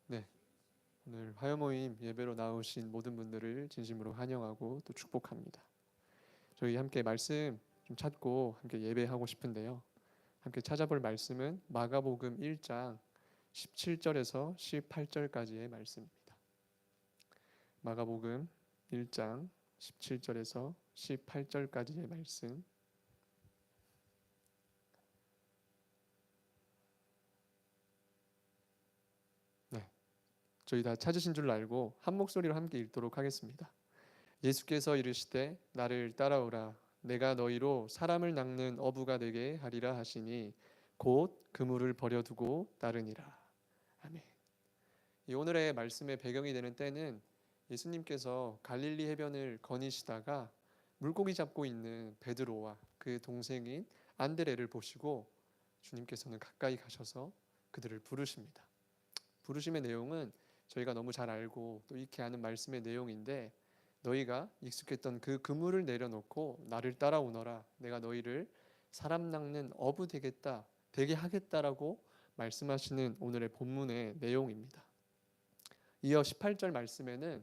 네, 오늘 화요모임 예배로 나오신 모든 분들을 진심으로 환영하고 또 축복합니다. 저희 함께 말씀 좀 찾고 함께 예배하고 싶은데요. 함께 찾아볼 말씀은 마가복음 1장 17절에서 18절까지의 말씀입니다. 마가복음 1장 17절에서 18절까지의 말씀. 네, 저희 다 찾으신 줄 알고 한 목소리로 함께 읽도록 하겠습니다. 예수께서 이르시되 나를 따라오라. 내가 너희로 사람을 낚는 어부가 되게 하리라 하시니 곧 그물을 버려두고 따르니라. 아멘. 이 오늘의 말씀의 배경이 되는 때는 예수님께서 갈릴리 해변을 거니시다가 물고기 잡고 있는 베드로와 그 동생인 안드레를 보시고 주님께서는 가까이 가셔서 그들을 부르십니다. 부르심의 내용은 저희가 너무 잘 알고 또 익히 아는 말씀의 내용인데, 너희가 익숙했던 그 그물을 내려놓고 나를 따라오너라. 내가 너희를 사람 낚는 어부 되게 하겠다라고 말씀하시는 오늘의 본문의 내용입니다. 이어 18절 말씀에는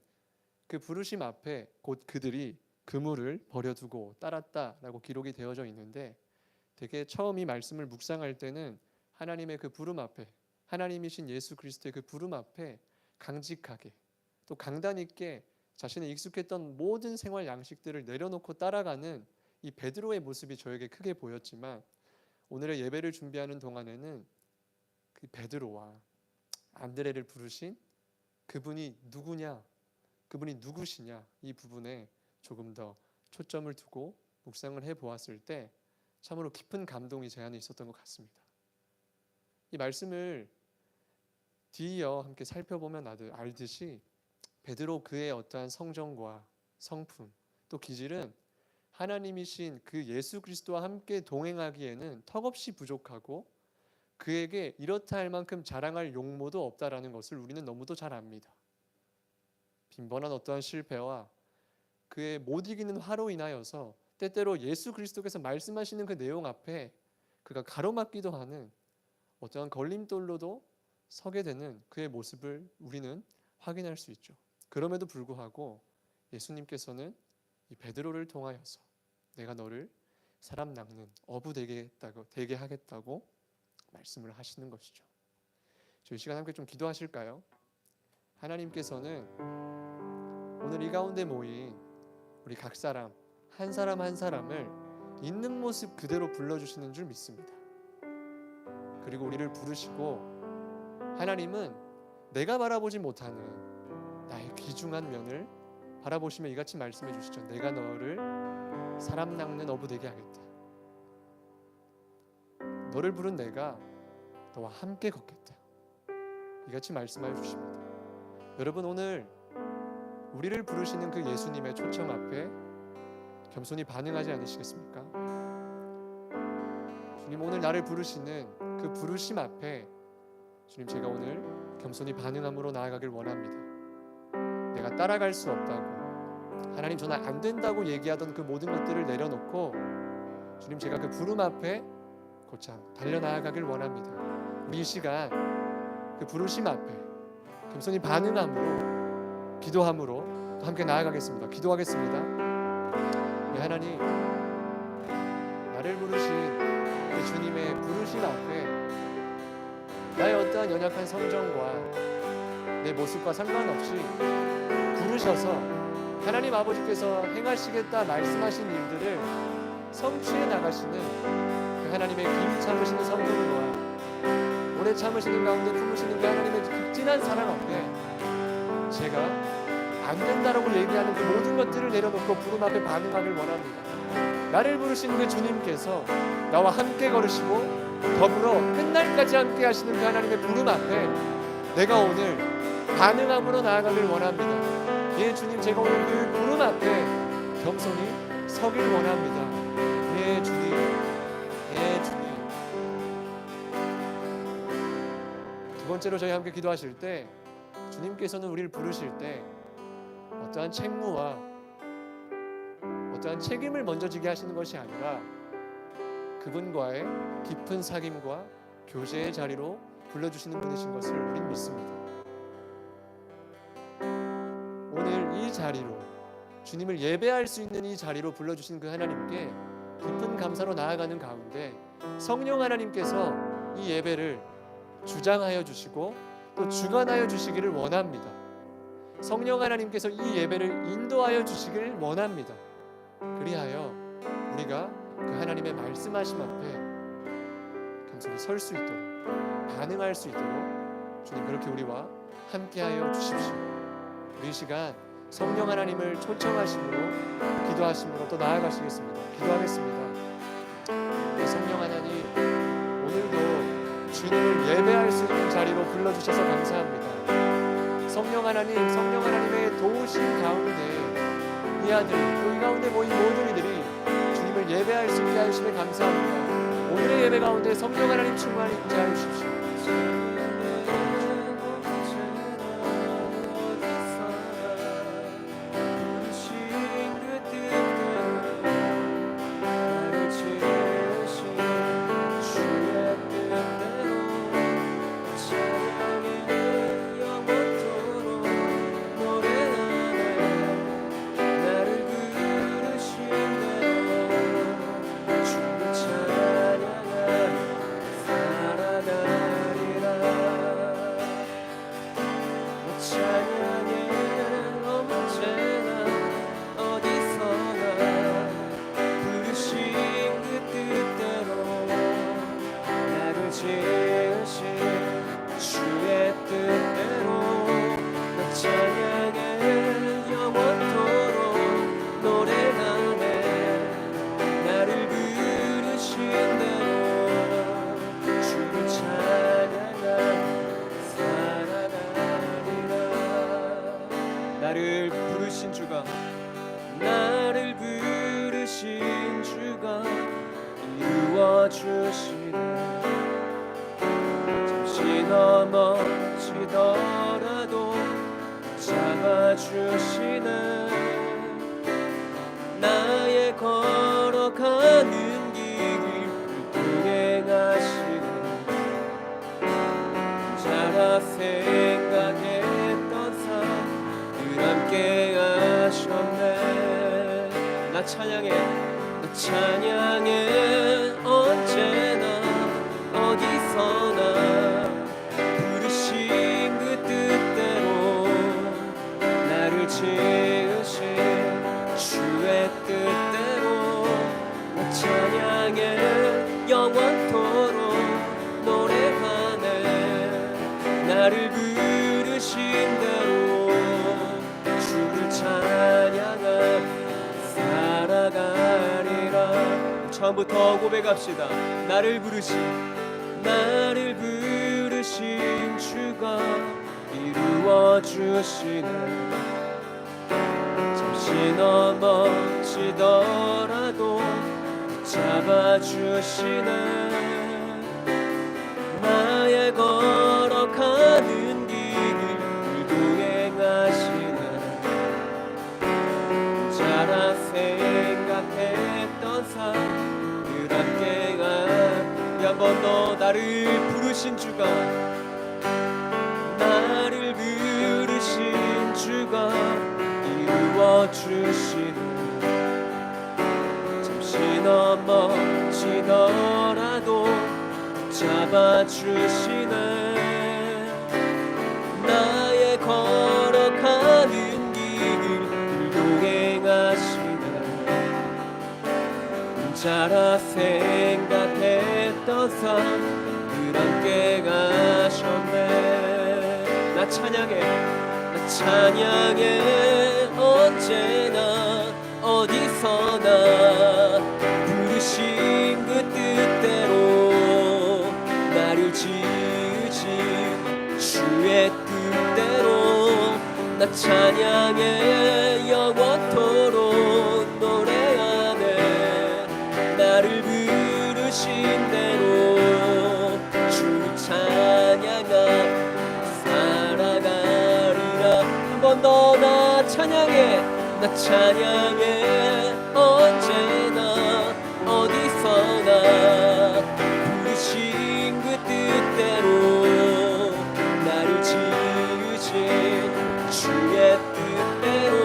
그 부르심 앞에 곧 그들이 그물을 버려두고 따랐다라고 기록이 되어져 있는데, 되게 처음 이 말씀을 묵상할 때는 하나님의 그 부름 앞에, 하나님이신 예수 그리스도의 그 부름 앞에 강직하게 또 강단 있게 자신의 익숙했던 모든 생활 양식들을 내려놓고 따라가는 이 베드로의 모습이 저에게 크게 보였지만, 오늘의 예배를 준비하는 동안에는 그 베드로와 안드레를 부르신 그분이 누구냐, 그분이 누구시냐, 이 부분에 조금 더 초점을 두고 묵상을 해보았을 때 참으로 깊은 감동이 제 안에 있었던 것 같습니다. 이 말씀을 뒤이어 함께 살펴보면 알듯이 베드로 그의 어떠한 성정과 성품 또 기질은 하나님이신 그 예수 그리스도와 함께 동행하기에는 턱없이 부족하고, 그에게 이렇다 할 만큼 자랑할 용모도 없다라는 것을 우리는 너무도 잘 압니다. 빈번한 어떠한 실패와 그의 못 이기는 화로 인하여서 때때로 예수 그리스도께서 말씀하시는 그 내용 앞에 그가 가로막기도 하는 어떠한 걸림돌로도 서게 되는 그의 모습을 우리는 확인할 수 있죠. 그럼에도 불구하고 예수님께서는 이 베드로를 통하여서 내가 너를 사람 낚는 어부 되게 하겠다고 말씀을 하시는 것이죠. 저희 시간 함께 좀 기도하실까요? 하나님께서는 오늘 이 가운데 모인 우리 각 사람 한 사람을 있는 모습 그대로 불러주시는 줄 믿습니다. 그리고 우리를 부르시고, 하나님은 내가 바라보지 못하는 나의 귀중한 면을 바라보시며 이같이 말씀해 주시죠. 내가 너를 사람 낚는 어부 되게 하겠다. 너를 부른 내가 너와 함께 걷겠다. 이같이 말씀하여 주십니다. 여러분, 오늘 우리를 부르시는 그 예수님의 초청 앞에 겸손히 반응하지 않으시겠습니까? 주님, 오늘 나를 부르시는 그 부르심 앞에 주님, 제가 오늘 겸손히 반응함으로 나아가길 원합니다. 내가 따라갈 수 없다고, 하나님 저는 안 된다고 얘기하던 그 모든 것들을 내려놓고 주님, 제가 그 부름 앞에 곧장 달려나아가길 원합니다. 우리 이 시간 그 부르심 앞에 겸손히 반응함으로, 기도함으로 또 함께 나아가겠습니다. 기도하겠습니다. 네, 하나님, 나를 부르신 그 주님의 부르심 앞에 나의 어떠한 연약한 성정과 내 모습과 상관없이 부르셔서 하나님 아버지께서 행하시겠다 말씀하신 일들을 성취해 나가시는 그 하나님의 긴 참으시는 성품과 오래 참으시는 가운데 품으시는 그 하나님의 극진한 사랑 앞에 제가 안 된다라고 얘기하는 그 모든 것들을 내려놓고 부름 앞에 반응하길 원합니다. 나를 부르신 그 주님께서 나와 함께 걸으시고 더불어 끝날까지 함께 하시는 그 하나님의 부름 앞에 내가 오늘 반응함으로 나아가길 원합니다. 예, 주님, 제가 오늘 그 부름 앞에 겸손히 서길 원합니다. 예, 주님, 예, 주님. 두 번째로 저희 함께 기도하실 때, 주님께서는 우리를 부르실 때 어떠한 책무와 어떠한 책임을 먼저 지게 하시는 것이 아니라 그분과의 깊은 사귐과 교제의 자리로 불러주시는 분이신 것을 우린 믿습니다. 자리로, 주님을 예배할 수 있는 이 자리로 불러주신 그 하나님께 깊은 감사로 나아가는 가운데 성령 하나님께서 이 예배를 주장하여 주시고 또 주관하여 주시기를 원합니다. 성령 하나님께서 이 예배를 인도하여 주시기를 원합니다. 그리하여 우리가 그 하나님의 말씀하심 앞에 겸손히 설 수 있도록, 반응할 수 있도록 주님 그렇게 우리와 함께하여 주십시오. 우리 이 시간 성령 하나님을 초청하심으로, 기도하심으로 또 나아가시겠습니다. 기도하겠습니다. 성령 하나님, 오늘도 주님을 예배할 수 있는 자리로 불러주셔서 감사합니다. 성령 하나님, 성령 하나님의 도우심 가운데 이 아들, 또 이 가운데 모인 모든 이들이 주님을 예배할 수 있게 하심에 감사합니다. 오늘의 예배 가운데 성령 하나님 충만히 임재하여 주십시오. 나를 부르신 주가, 나를 부르신 주가 이루어 주시네. 잠시 넘어지더라도 잡아주시네. 나의 걸어가는 길을 동행하시네. 자라 생각했던 삶 함께 하셨네. 나 찬양해, 나 찬양해. 언제나 어디서나 부르신 그 뜻대로 나를 지으신 주의 뜻대로 나 찬양해. 영원토록 노래하네. 나를 부르신 대로 주를 찬양하며 살아가리라. 처음부터 고백합시다. 나를 부르신 주가 이루어 주시네. 잠시 넘어지더라도 잡아주시네. 나의 걸어가는 길을 동행하시네. 자라 생각했던 삶을 함께가. 한 번 더 나를 부르신 주가, 나를 부르신 주가 이루어 주시네. 잠시 넘어지더라도 잡아주시네. 나의 걸어가는 길을 동행하시네. 자라 생각했던 삶을 함께 가셨네. 나 찬양해, 나 찬양해. 언제나 어디서나 부르신 그 뜻대로 나를 지으신 주의 뜻대로 나 찬양해. 영원토록 노래하네. 나를 부르신 대로 주를 찬양하 살아가리라. 한 번 더 나 찬양해, 나 찬양해. 언제나 어디서나 부르신 그 뜻대로 나를 지으신 주의 뜻대로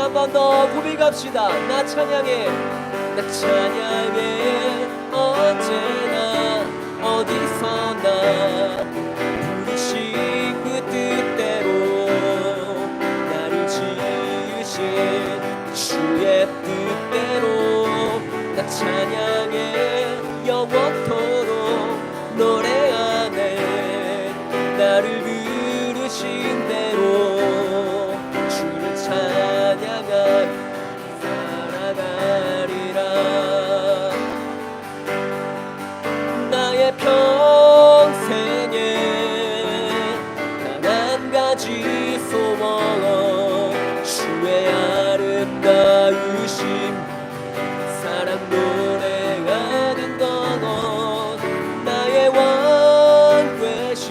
한 번 더 고백합시다. 나 찬양해, 나 찬양해. 언제나 어디서나 부르신 그 뜻대로 나를 지으신 주의 뜻대로 나 찬양해. 영원토록 노래하네. 나를 부르신 대로 주를 찬양하며 살아가리라. 나의 평생에 단 한 가지 소원, 주의 아름다우심 사랑 노래하는 것. 나의 왕 되신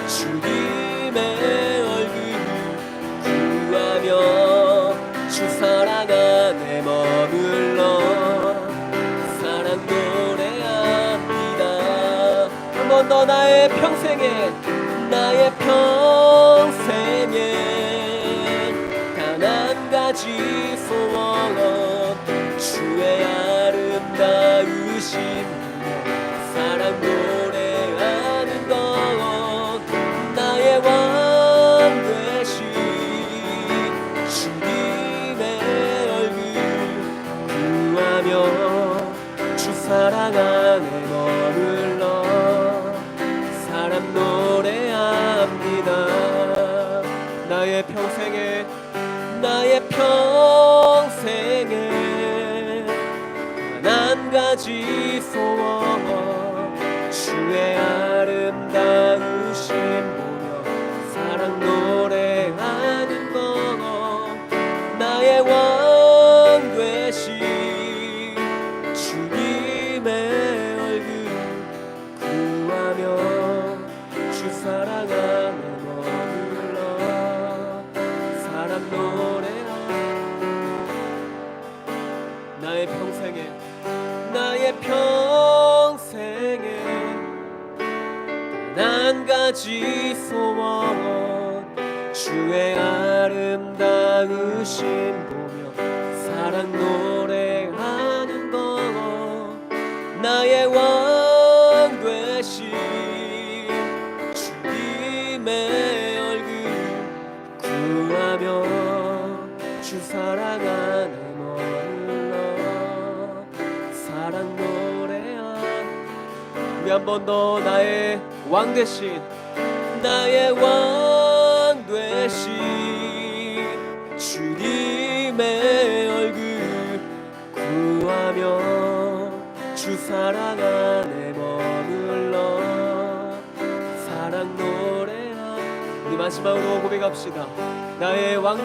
주님의 얼굴 구하며 주 사랑 안에 머물러 사랑 노래합니다. 한 번 더 나의 평생에 단 한 가지 소원, 주의 아름다우심 사랑 노래하는 것. 나의 왕 되신 주님의 얼굴 구하며 주 사랑 안에 머물러 사랑 노래합니다. 나의 평생에 단 한 가지 소원, 주의 아름다우심 보며 사랑 노래하는 것. 나의 왕 되신 주님의 얼굴 구하며 주 사랑 안에 머물러 사랑 노래하는. 나의 평생에 한 가지 소원, 주의 아름다우심 보며 사랑 노래하는 것. 나의 왕 되신 주님의 얼굴 구하며 주 사랑 안에 머물러 사랑 노래하는. 우리 한 번 더 나의 왕 되신 주님의 얼굴 구하며 주 사랑 안에 머물러 사랑 노래하는. 우리 마지막으로 고백합시다. 나의 왕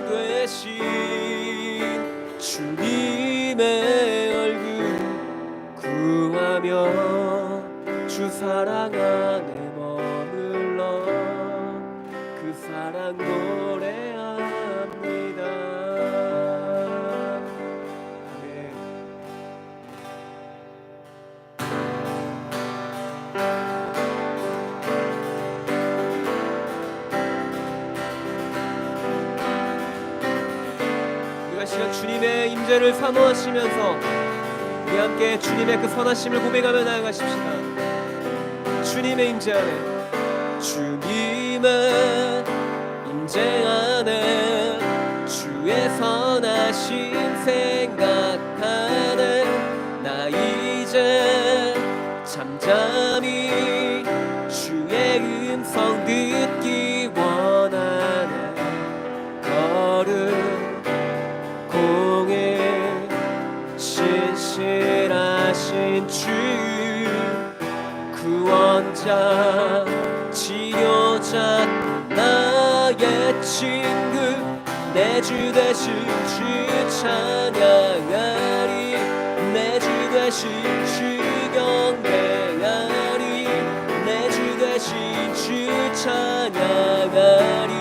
되신 주님의 얼굴 구하며 주 사랑 안에 머물러 그 사랑 노래합니다. 아멘. 우리가 시간 주님의 임재를 사모하시면서 우리 함께 주님의 그 선하심을 고백하며 나아가십시다. 주님의 임재 안에, 주님의 임재 안에 주의 선하심 생각하네. 나 이제 잠잠히 주의 음성 듣기 원하네. 걸음 공에 신실하신 주 구원자 치료자 나의 친구 내 주 되신 주 찬양하리. 내 주 되신 주 경배하리. 내 주 되신 주 찬양하리.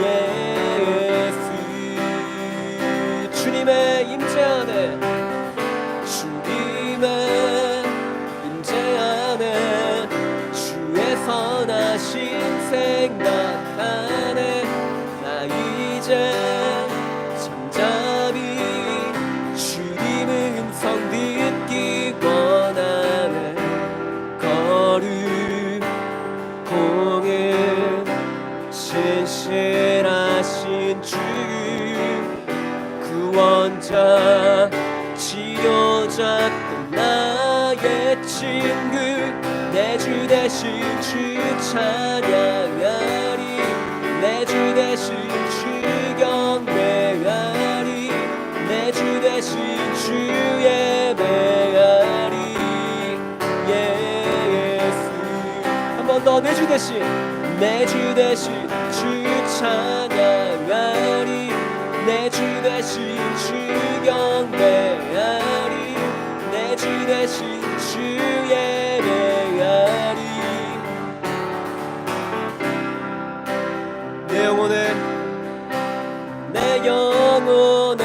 예수 주님의 임재 안에, 주님의 임재 안에 주의 선하신 생각 되신 내 주 대신 주 찬양하리 내 주 대신 주 경배하리 내 주 대신 주 예배하리 예수 한 번 더 내 주 대신 주 찬양하리 내 주 대신 주 경배하리 내 주 대신 주 예배하리 내 영혼에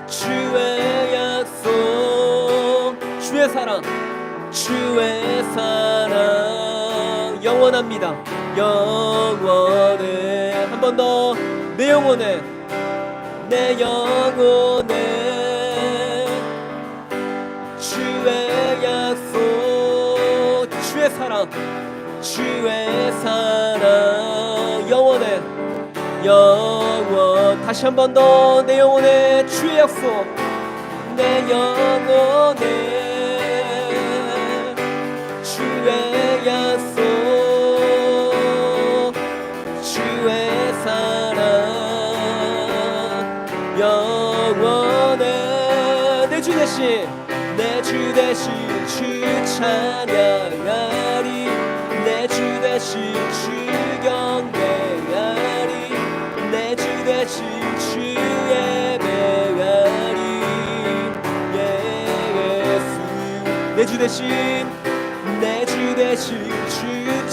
주의 약속 주의 사랑 영원합니다 영원해 한 번 더 내 영혼에 주의 약속 주의 사랑 영원해 다시 한 번 더 내 영혼에 주의 약속 내 영혼에 주의 약속 주의 사랑 영원해 내 주 대신 주 찬양하리 내 주 대신 주 경배하리 내 주 대신 주 예배하리 예수 내 주 대신 주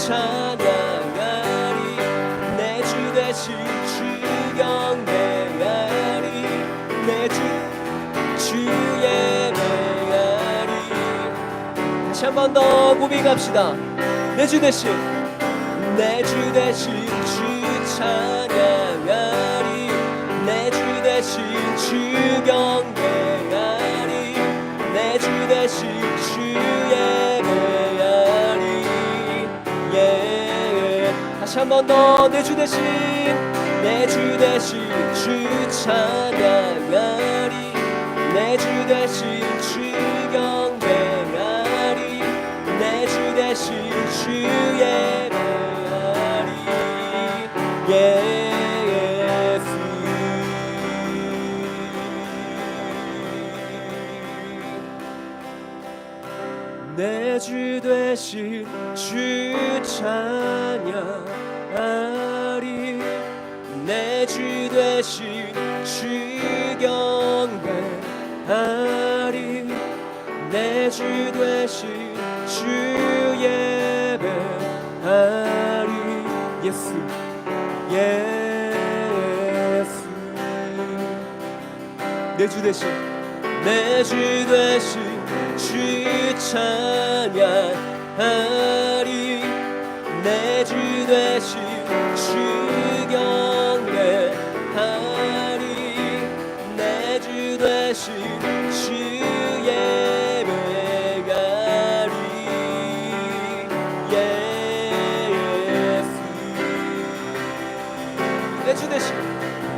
찬양하리 내 주 대신 주 경배하리 내 주 예배하리 다시 한 번 더 고백합시다 내 주 대신 주 찬양하리 내 주 대신 주 경배하리 내 주 대신 주 예배하리 다시 한 번 더 내 주 대신 주 찬양하리 내 주 대신 주 경배하리 내 주 대신 주 예배하리 예수 내 주 대신 주 찬양하리 내 주 대신 주 경배하리 내 주 대신 주 예배하리 예수 내 주 대신 주 찬양하리 내 주 대신 주 경배하리 내 주 대신 주 예배하리 예수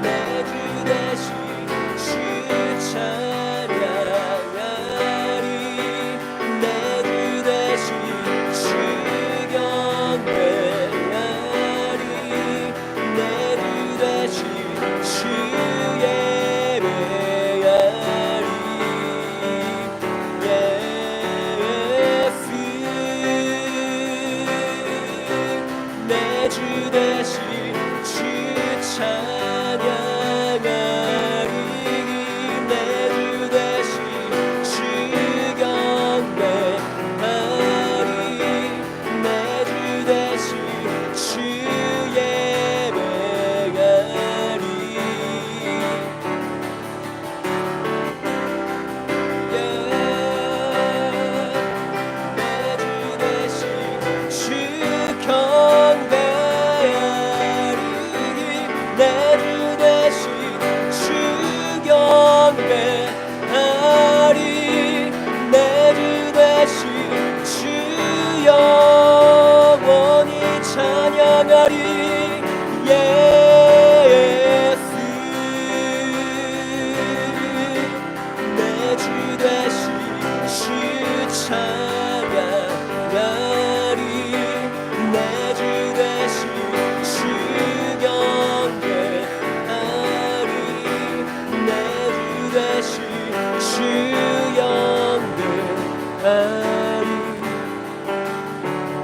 내 주 대신 주 찬양하리 내 주 대신 주 경배하리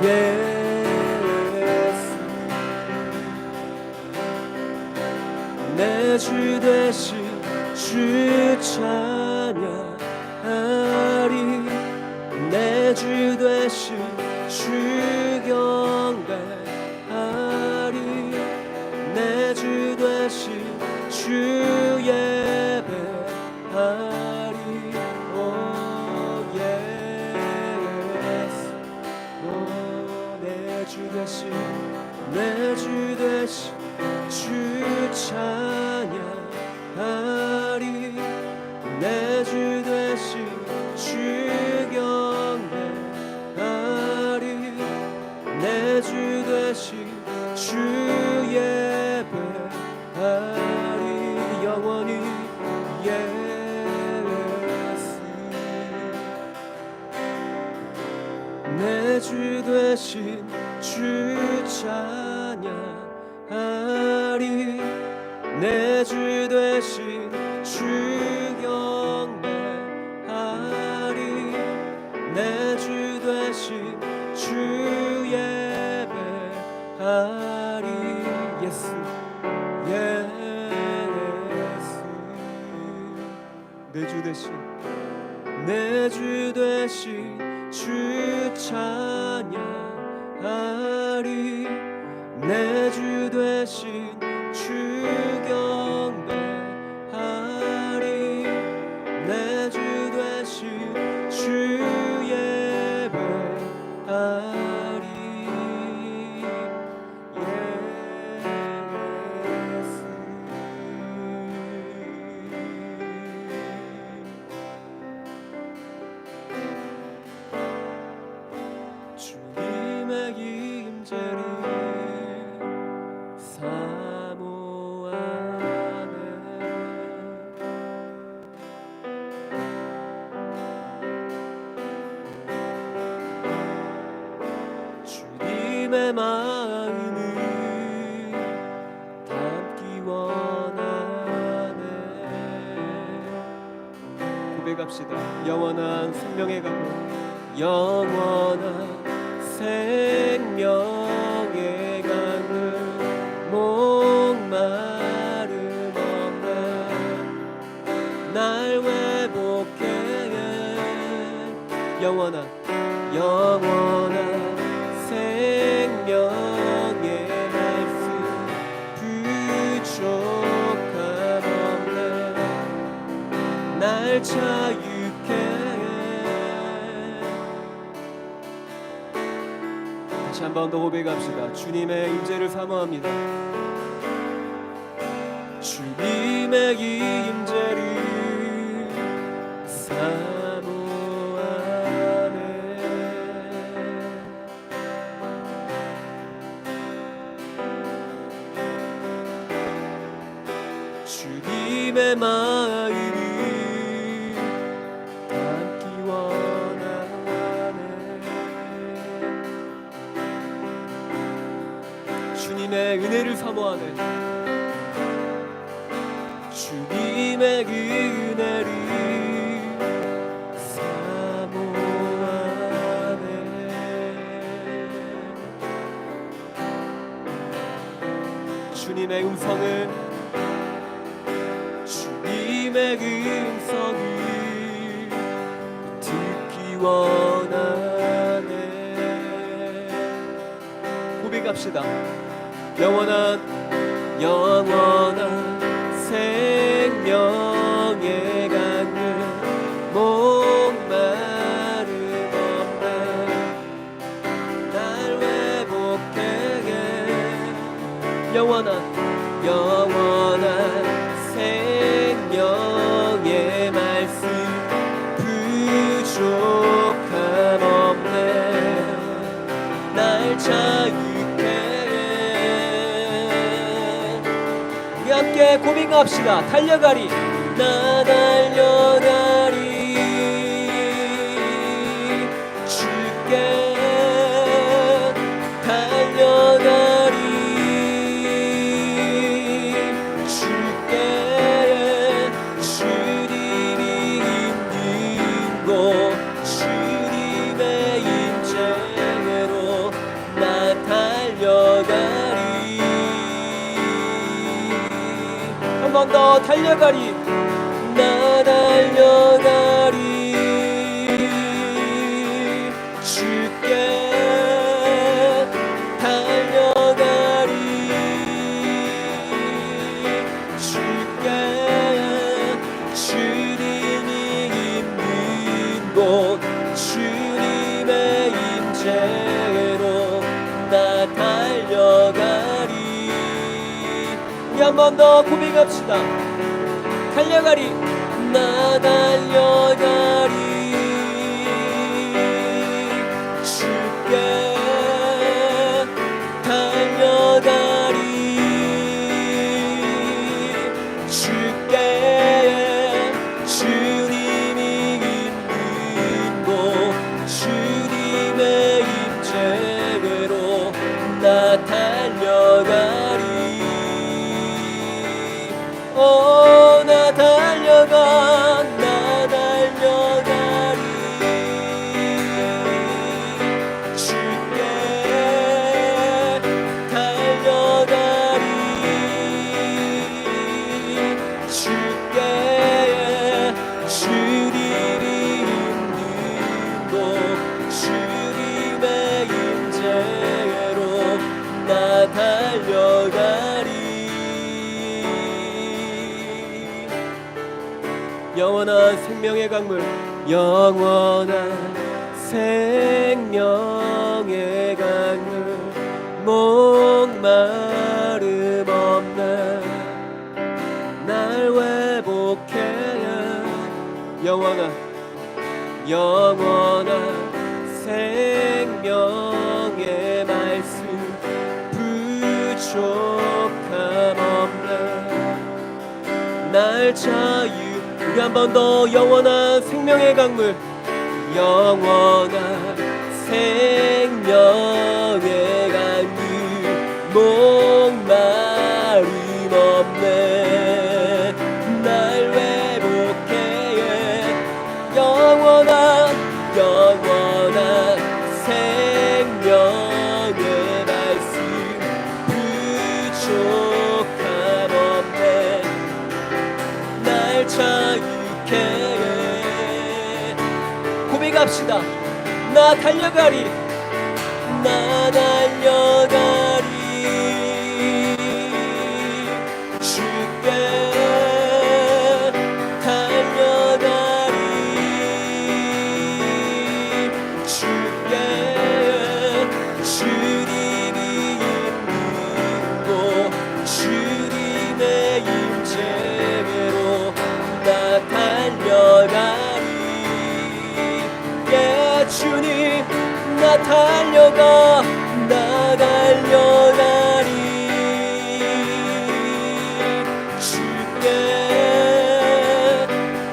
예수 내 주 되신 주 찬양하리 내 주 되신 주 경배하리 내 주 되신 주 예배하리 오 예수 내 주 되신 내 주 되신 주 찬양하리 내 주 되신 주 경배하리 내 주 되신 주 예배하리 영원히 예수 내 주 되신 주 찬양하리 내 주 되신 주 경배하리 내 주 되신 주 예배하리 예수 예수 내 주 되신 내 주 되신 주 찬양하리 내 주 되신 주 경배하리 내 주 되신 주 예배하리 예수 주님의 임재를 사모하네 주님의 마음을 담기 원하네 고백합시다 영원한 생명의 강물 영원한 생명의 강물 목마름 없네 날 회복해 영원한 생명의 말씀 부족함 없네 날 자유케 다시 한 번 더 고백합시다 주님의 임재를 사모합니다 주님의 임재를 사모하네 주님의 마음을 담기 원하네 주님의 은혜를 사모하네 주님의 은혜를 사모하네 주님의 음성을 듣기 원하네 고백합시다 영원한 생명의 강물 목마름 없네 날 회복해 영원한 생명의 말씀 부족함 없네 날 자유케 우리 함께 고백합시다 달려가리 나 달려가리 주께 달려가리 주님이 있는 곳 주님 더 달려가리. 나 달려가리. 주께 달려가리. 주께 주님이 있는 곳 주님의 임재로 나 달려가리. 우리 한 번 더 고백합시다. 달려가리. 나 달려가리. 주께 달려가리. 주께 주님이 있는 곳 주님의 임재로 나 달려가리. 나 달려가. 나 달려가리. 주께 달려가리. 주께 주님이 있는 곳 주님의 임재로 나 달려가리. 영원한 생명의 강물, 영원한 생명의 강물, 목마름 없네 날 회복해. 영원한 생명의 말씀, 부족함 없네 날 자유. 우리 한 번 더. 영원한 생명의 강물, 영원한 생명의 강물, 목마름 없네 날 회복해. 영원한 생명의 말씀, 부족함 없네 날 자유케 해. 고백합시다. 나 달려가리. 나 달려가리. 주께 달려가리. 주께 주님이 있는 곳 주님의 임재로 나 달려가리. 예 주님 나 달려가. 나 달려가리. 주께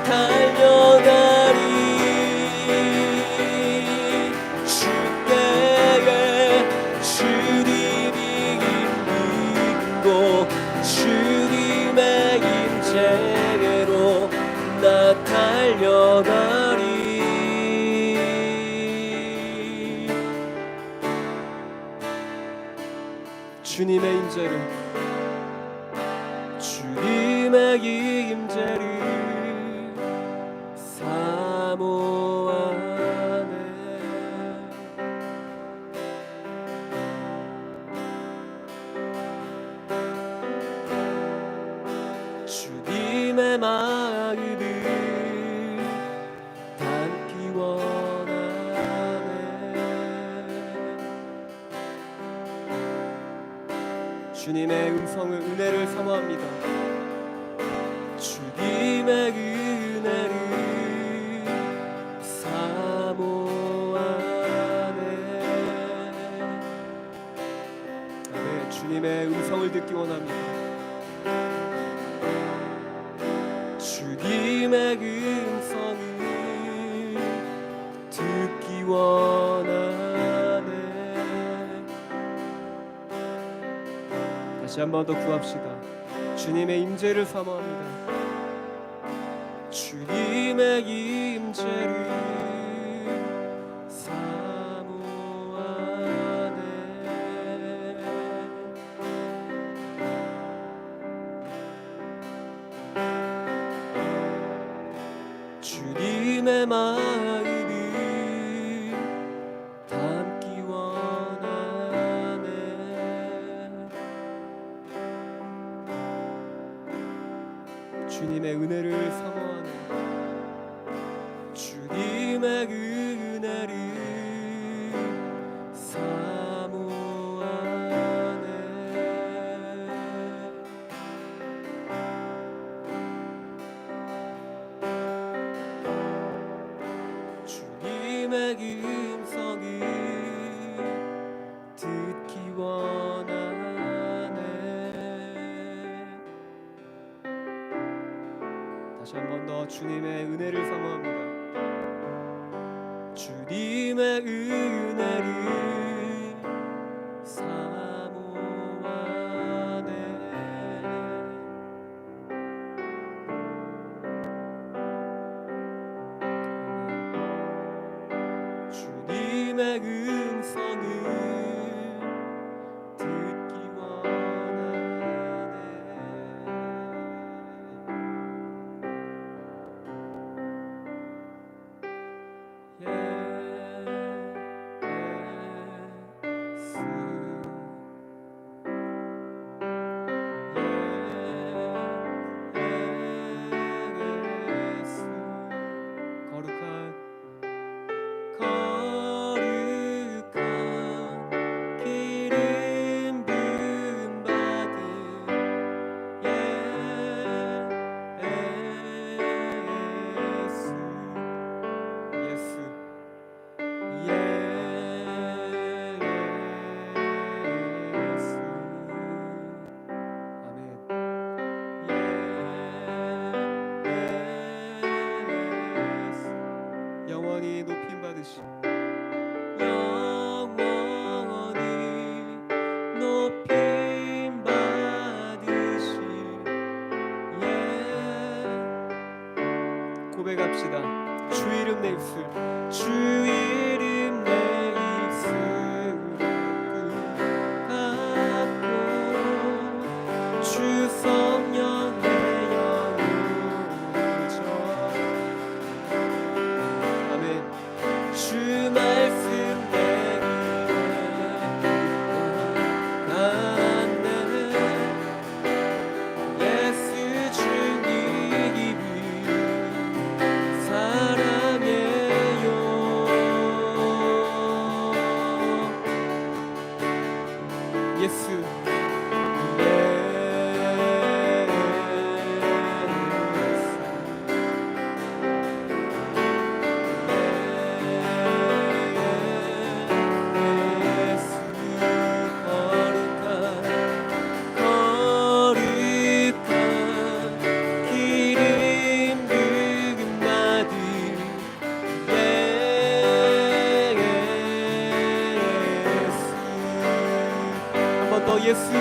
달려가리. 주께 주님이 있는 곳 주님의 임재로 나 달려가리. 주님의 임재를, 주님의 임재를 사모하네. 주님의 마음을 담기 원하네. 주님의 음성을, 은혜를 사모합니다. 주님의 은혜를 사모하네. 아멘. 주님의 음성을 듣기 원합니다. 주님의 음성을 듣기 원하네. 다시 한 번 더 구합시다. 주님의 임재를 사모합니다. 주님의 임재를 사모하네. 주님의 은혜를 사모하네. 주님의 은혜를 사모하네. 주님의 음성을 듣기 원하네. 다시 한 번 더 주님의 은혜를 사모합니다. 주님의 은혜를 사모하네. 주님의 음성을 듣기 원하네. 영원히 높임 받으시 영원히 높임 받으시 고백합시다. 주 이름 내 입술 주 이름 내 입술을 갖고 주 성령 내 영을 줘 주 말씀 내게 안내 예수 주님이 사랑해요. 예수 예수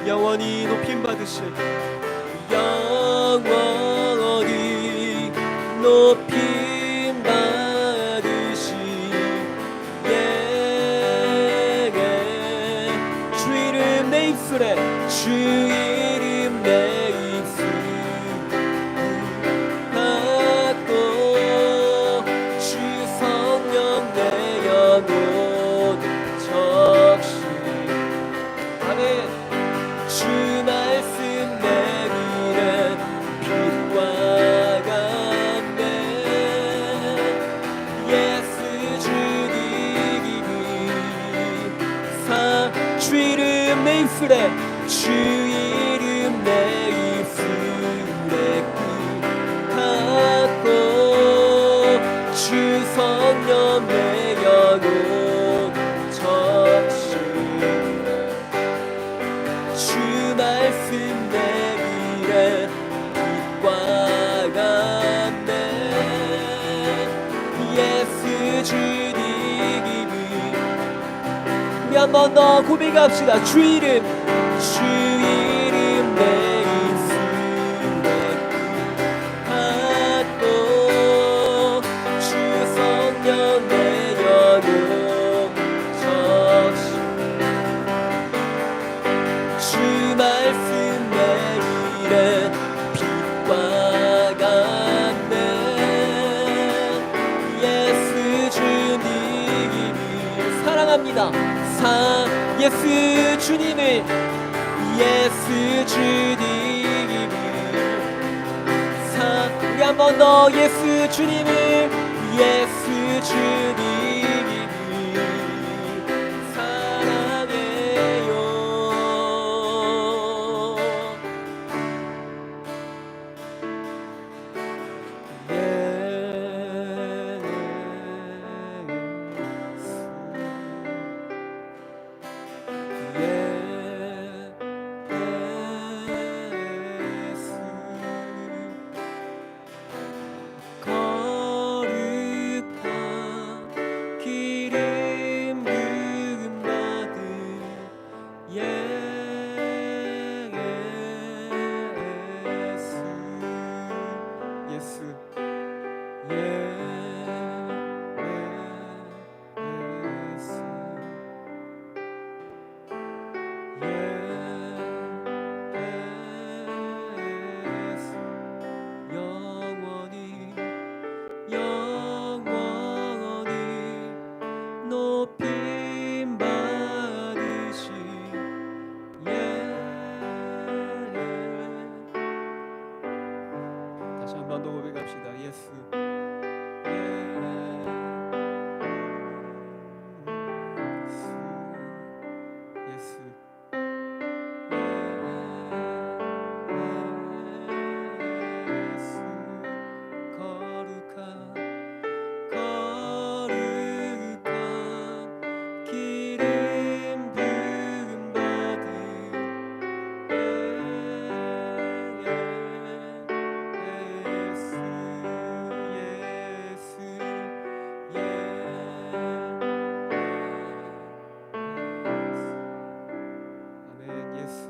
영원히 높임 받으실 영원히 높임 받으시 주 이름 내 입술에 주 이름 내 입술 갖고 주 성령 내 영혼 적시 아멘. 주 말씀 내리는 빛과 같네. 예수 주님이 주 이름 내 입술에 주 이름 내 입술에 갖고 주 성령 내 영혼 적시 주 말씀 내리래 빛과 같네. 예수 주님이 한 번 더 고백합시다. 주 이름 내 입술에 갖고 주 성령 내 영혼 적시 주 말씀 내리래 빛과 같네. 사랑합니다. 예수 주님을, 예수 주님을 우리 한 번 더 예수 주님을, 예수 주님을 사랑해요. 거룩한 기름 부음 받은 예수 영원히 높임 받으신 다시 한 번 더 고백합시다. 예수 예수 거룩한 기름 부음 받은 아멘. 예수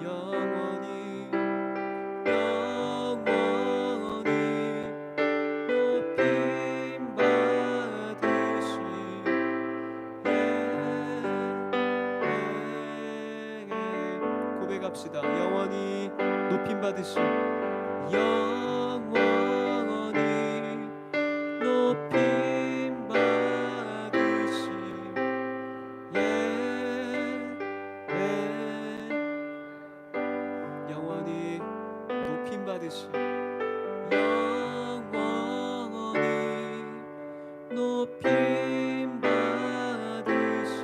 영원히 높임 받으신 고백합시다. 영원히 높임 받으신, 영원히 높임 받으신 영원히 높임 받으신, 영원히 높임 받으신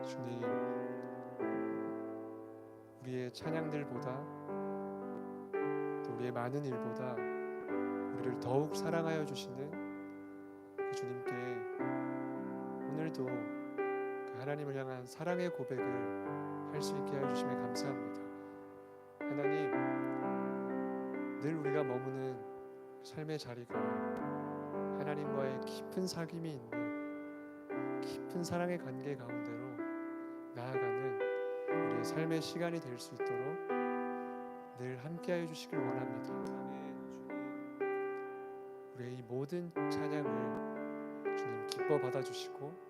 주님, 우리의 찬양들보다 또 우리의 많은 일보다 우리를 더욱 사랑하여 주시는 그 주님께 오늘도 그 하나님을 향한 사랑의 고백을 할 수 있게 하여 주심에 감사합니다. 하나님, 늘 우리가 머무는 삶의 자리가 하나님과의 깊은 사귐이 있는 깊은 사랑의 관계 가운데로 나아가는 우리의 삶의 시간이 될 수 있도록 늘 함께하여 주시길 원합니다. 우리의 이 모든 찬양을 주님 기뻐 받아주시고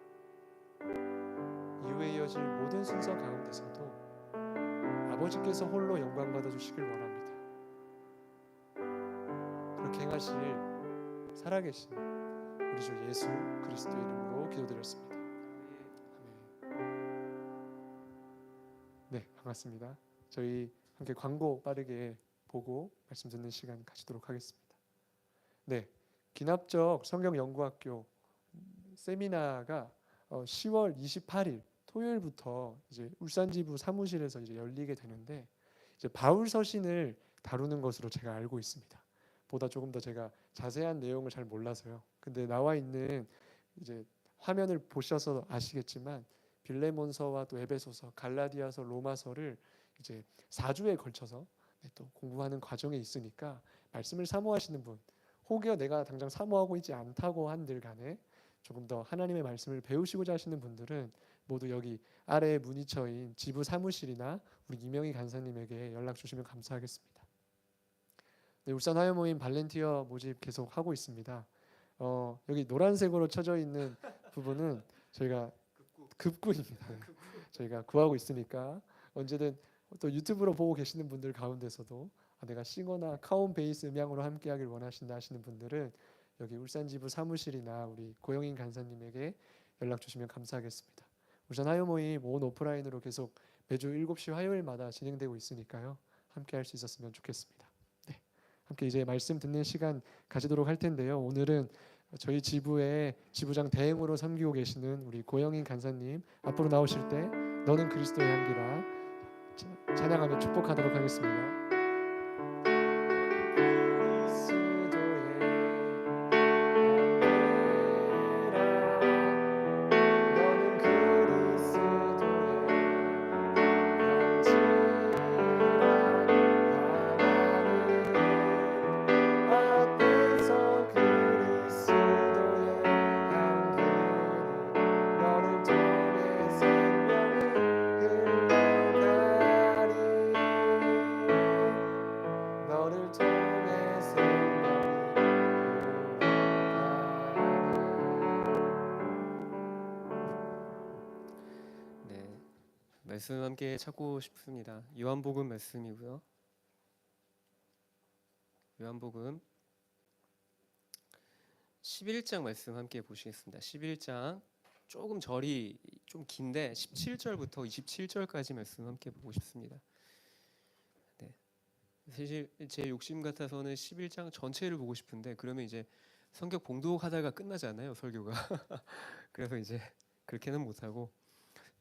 이후에 이어질 모든 순서 가운데서도 아버지께서 홀로 영광 받아주시길 원합니다. 그렇게 행하실 살아계신 우리 주 예수 그리스도의 이름으로 기도드렸습니다. 네, 반갑습니다. 저희 함께 광고 빠르게 보고 말씀 듣는 시간 가지도록 하겠습니다. 네, 기납적 성경연구학교 세미나가 10월 28일 토요일부터 이제 울산지부 사무실에서 이제 열리게 되는데 이제 바울 서신을 다루는 것으로 제가 알고 있습니다. 보다 조금 더 제가 자세한 내용을 잘 몰라서요. 근데 나와 있는 이제 화면을 보셔서 아시겠지만 빌레몬서와 또 에베소서, 갈라디아서, 로마서를 이제 4주에 걸쳐서 또 공부하는 과정에 있으니까 말씀을 사모하시는 분, 혹여 내가 당장 사모하고 있지 않다고 한들 간에 조금 더 하나님의 말씀을 배우시고자 하시는 분들은 모두 여기 아래에 문의 처인 지부 사무실이나 우리 이명희 간사님에게 연락 주시면 감사하겠습니다. 네, 울산 화요 모임 발렌티어 모집 계속 하고 있습니다. 여기 노란색으로 쳐져 있는 부분은 저희가 급군입니다. 네. 저희가 구하고 있으니까 언제든 또 유튜브로 보고 계시는 분들 가운데서도 내가 싱어나 카운 베이스 음향으로 함께하길 원하신다 하시는 분들은 여기 울산 지부 사무실이나 우리 고영인 간사님에게 연락 주시면 감사하겠습니다. 울산 화요 모임 온 오프라인으로 계속 매주 7시 화요일마다 진행되고 있으니까요. 함께할 수 있었으면 좋겠습니다. 네, 함께 이제 말씀 듣는 시간 가지도록 할 텐데요. 오늘은 저희 지부의 지부장 대행으로 섬기고 계시는 우리 고영인 간사님 앞으로 나오실 때 너는 그리스도의 향기라 찬양하며 축복하도록 하겠습니다. 네, 말씀 함께 찾고 싶습니다. 요한복음 말씀이고요. 요한복음 11장 말씀 함께 보시겠습니다. 11장 조금 절이 좀 긴데 17절부터 27절까지 말씀 함께 보고 싶습니다. 네. 사실 제 욕심 같아서는 11장 전체를 보고 싶은데 그러면 이제 성경 봉독하다가 끝나잖아요, 설교가. 그래서 이제 그렇게는 못하고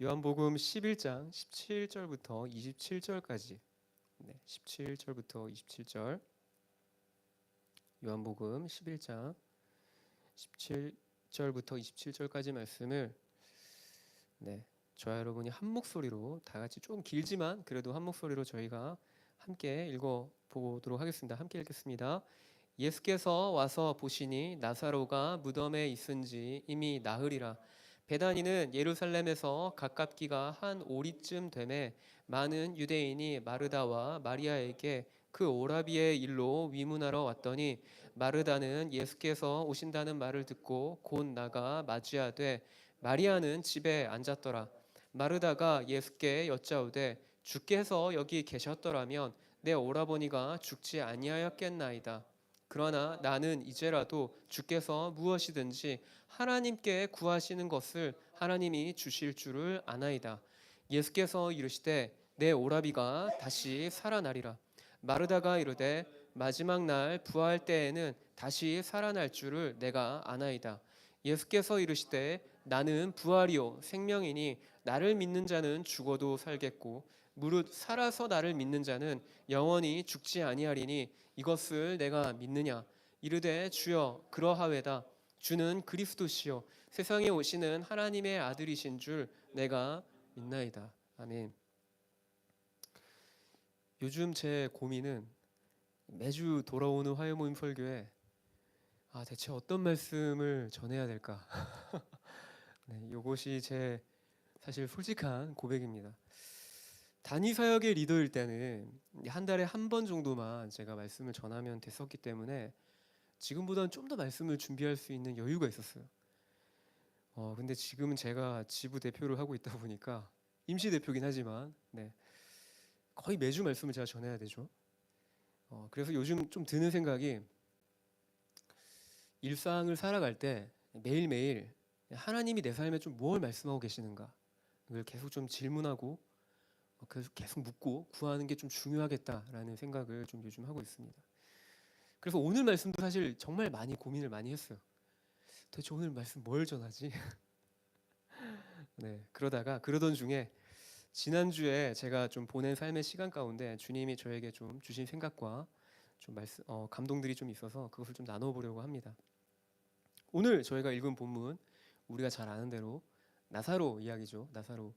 요한복음 11장 17절부터 27절까지 17절부터 27절 요한복음 11장 17절부터 27절까지 말씀을 저와 여러분이 한 목소리로 다 같이 좀 길지만 그래도 한 목소리로 저희가 함께 읽어보도록 하겠습니다. 함께 읽겠습니다. 예수께서 와서 보시니 나사로가 무덤에 있은지 이미 나흘이라. 베다니는 예루살렘에서 가깝기가 한 오리쯤 되매 많은 유대인이 마르다와 마리아에게 그 오라비의 일로 위문하러 왔더니 마르다는 예수께서 오신다는 말을 듣고 곧 나가 맞이하되 마리아는 집에 앉았더라. 마르다가 예수께 여짜오되 주께서 여기 계셨더라면 내 오라버니가 죽지 아니하였겠나이다. 그러나 나는 이제라도 주께서 무엇이든지 하나님께 구하시는 것을 하나님이 주실 줄을 아나이다. 예수께서 이르시되 내 오라비가 다시 살아나리라. 마르다가 이르되 마지막 날 부활 때에는 다시 살아날 줄을 내가 아나이다. 예수께서 이르시되 나는 부활이요 생명이니 나를 믿는 자는 죽어도 살겠고 무릇 살아서 나를 믿는 자는 영원히 죽지 아니하리니 이것을 내가 믿느냐. 이르되 주여 그러하외다. 주는 그리스도시요 세상에 오시는 하나님의 아들이신 줄 내가 믿나이다. 아멘. 요즘 제 고민은 매주 돌아오는 화요 모임 설교에 대체 어떤 말씀을 전해야 될까? 이것이 제 사실 솔직한 고백입니다. 단위 사역의 리더일 때는 한 달에 한 번 정도만 제가 말씀을 전하면 됐었기 때문에 지금보다는 좀 더 말씀을 준비할 수 있는 여유가 있었어요. 근데 지금은 제가 지부 대표를 하고 있다 보니까 임시 대표긴 하지만 거의 매주 말씀을 제가 전해야 되죠. 그래서 요즘 좀 드는 생각이 일상을 살아갈 때 매일매일 하나님이 내 삶에 좀 뭘 말씀하고 계시는가 그걸 계속 좀 질문하고 계속 묻고 구하는 게 좀 중요하겠다라는 생각을 좀 요즘 하고 있습니다. 그래서 오늘 말씀도 사실 정말 많이 고민을 많이 했어요. 도대체 오늘 말씀 뭘 전하지? 그러던 중에 지난주에 제가 좀 보낸 삶의 시간 가운데 주님이 저에게 좀 주신 생각과 좀 감동들이 좀 있어서 그것을 좀 나눠보려고 합니다. 오늘 저희가 읽은 본문 우리가 잘 아는 대로 나사로 이야기죠. 나사로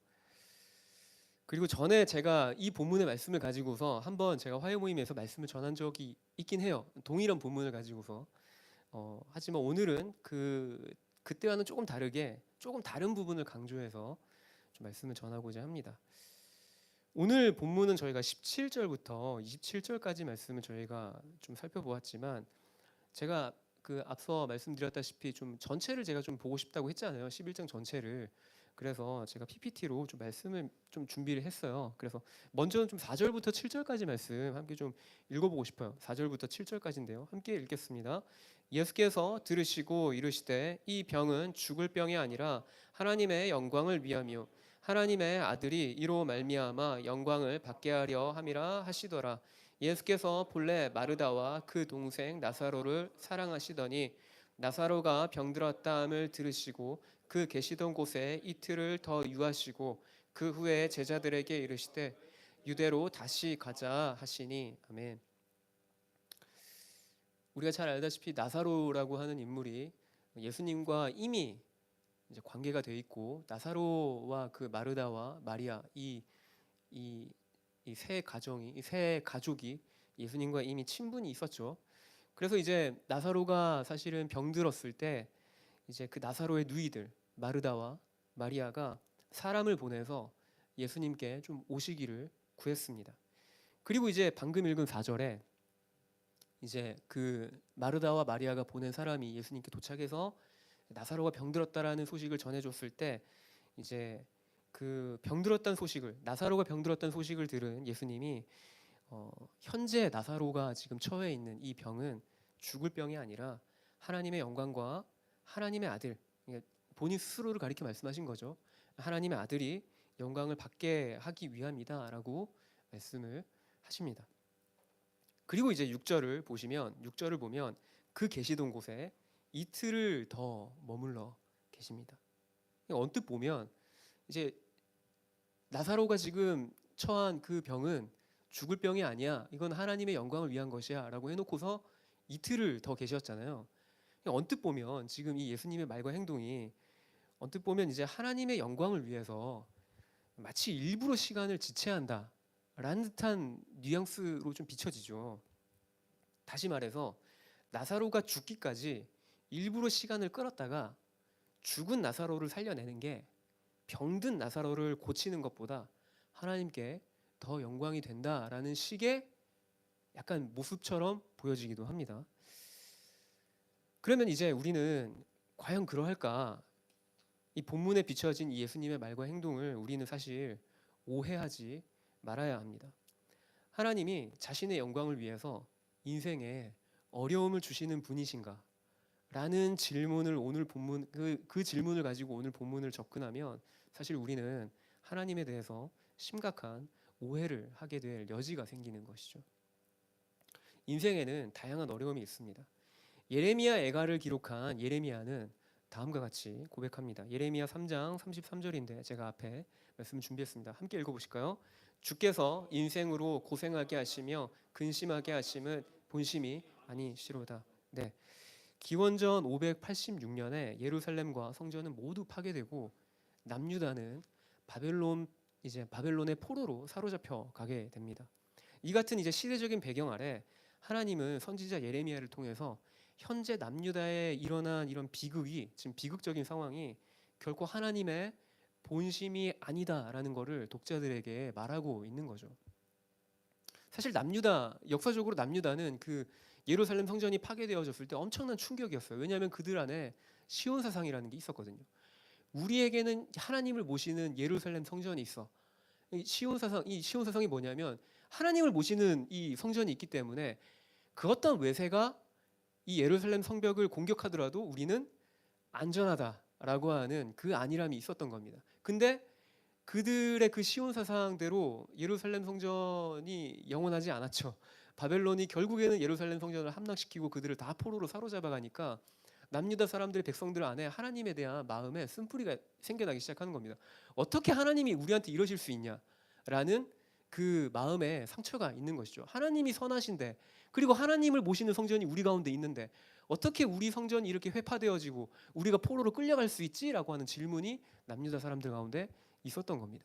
그리고 전에 제가 이 본문의 말씀을 가지고서 한번 제가 화요 모임에서 말씀을 전한 적이 있긴 해요. 동일한 본문을 가지고서. 하지만 오늘은 그때와는 조금 다르게 조금 다른 부분을 강조해서 좀 말씀을 전하고자 합니다. 오늘 본문은 저희가 17절부터 27절까지 말씀을 저희가 좀 살펴보았지만 제가 그 앞서 말씀드렸다시피 좀 전체를 제가 좀 보고 싶다고 했잖아요. 11장 전체를. 그래서 제가 PPT로 좀 말씀을 좀 준비를 했어요. 그래서 먼저는 좀 4절부터 7절까지 말씀 함께 좀 읽어보고 싶어요. 4절부터 7절까지인데요. 함께 읽겠습니다. 예수께서 들으시고 이르시되 이 병은 죽을 병이 아니라 하나님의 영광을 위함이요 하나님의 아들이 이로 말미암아 영광을 받게 하려 함이라 하시더라. 예수께서 본래 마르다와 그 동생 나사로를 사랑하시더니 나사로가 병들었다함을 들으시고 그 계시던 곳에 이틀을 더 유하시고 그 후에 제자들에게 이르시되 유대로 다시 가자 하시니 아멘. 우리가 잘 알다시피 나사로라고 하는 인물이 예수님과 이미 이제 관계가 돼 있고 나사로와 그 마르다와 마리아 이 세 가정이 이 세 가족이 예수님과 이미 친분이 있었죠. 그래서 이제 나사로가 사실은 병들었을 때 이제 그 나사로의 누이들 마르다와 마리아가 사람을 보내서 예수님께 좀 오시기를 구했습니다. 그리고 이제 방금 읽은 4절에 이제 그 마르다와 마리아가 보낸 사람이 예수님께 도착해서 나사로가 병들었다라는 소식을 전해줬을 때 이제 그 병들었다는 소식을 나사로가 병들었다는 소식을 들은 예수님이 현재 나사로가 지금 처해 있는 이 병은 죽을 병이 아니라 하나님의 영광과 하나님의 아들 본인 스스로를 가리켜 말씀하신 거죠. 하나님의 아들이 영광을 받게 하기 위함이다라고 말씀을 하십니다. 그리고 이제 6절을 보면 그 계시던 곳에 이틀을 더 머물러 계십니다. 언뜻 보면 이제 나사로가 지금 처한 그 병은 죽을 병이 아니야. 이건 하나님의 영광을 위한 것이야라고 해놓고서 이틀을 더 계셨잖아요. 언뜻 보면 지금 이 예수님의 말과 행동이 언뜻 보면 이제 하나님의 영광을 위해서 마치 일부러 시간을 지체한다라는 듯한 뉘앙스로 좀 비춰지죠. 다시 말해서 나사로가 죽기까지 일부러 시간을 끌었다가 죽은 나사로를 살려내는 게 병든 나사로를 고치는 것보다 하나님께 더 영광이 된다라는 식의 약간 모습처럼 보여지기도 합니다. 그러면 이제 우리는 과연 그러할까? 이 본문에 비춰진 이 예수님의 말과 행동을 우리는 사실 오해하지 말아야 합니다. 하나님이 자신의 영광을 위해서 인생에 어려움을 주시는 분이신가? 라는 질문을 오늘 본문 그 질문을 가지고 오늘 본문을 접근하면 사실 우리는 하나님에 대해서 심각한 오해를 하게 될 여지가 생기는 것이죠. 인생에는 다양한 어려움이 있습니다. 예레미야 애가를 기록한 예레미야는 다음과 같이 고백합니다. 예레미야 3장 33절인데 제가 앞에 말씀 준비했습니다. 함께 읽어보실까요? 주께서 인생으로 고생하게 하시며 근심하게 하심은 본심이 아니시로다. 네. 기원전 586년에 예루살렘과 성전은 모두 파괴되고 남유다는 바벨론의 포로로 사로잡혀 가게 됩니다. 이 같은 이제 시대적인 배경 아래 하나님은 선지자 예레미야를 통해서 현재 남유다에 일어난 이런 비극이 지금 비극적인 상황이 결코 하나님의 본심이 아니다라는 것을 독자들에게 말하고 있는 거죠. 사실 역사적으로 남유다는 그 예루살렘 성전이 파괴되어졌을 때 엄청난 충격이었어요. 왜냐하면 그들 안에 시온 사상이라는 게 있었거든요. 우리에게는 하나님을 모시는 예루살렘 성전이 있어. 이 시온 사상이 뭐냐면 하나님을 모시는 이 성전이 있기 때문에 그 어떤 외세가 이 예루살렘 성벽을 공격하더라도 우리는 안전하다라고 하는 그 안일함이 있었던 겁니다. 근데 그들의 그 시온 사상대로 예루살렘 성전이 영원하지 않았죠. 바벨론이 결국에는 예루살렘 성전을 함락시키고 그들을 다 포로로 사로잡아 가니까 남유다 사람들 백성들 안에 하나님에 대한 마음에 쓴뿌리가 생겨나기 시작하는 겁니다. 어떻게 하나님이 우리한테 이러실 수 있냐라는 그 마음에 상처가 있는 것이죠. 하나님이 선하신데 그리고 하나님을 모시는 성전이 우리 가운데 있는데 어떻게 우리 성전이 이렇게 회파되어지고 우리가 포로로 끌려갈 수 있지라고 하는 질문이 남유다 사람들 가운데 있었던 겁니다.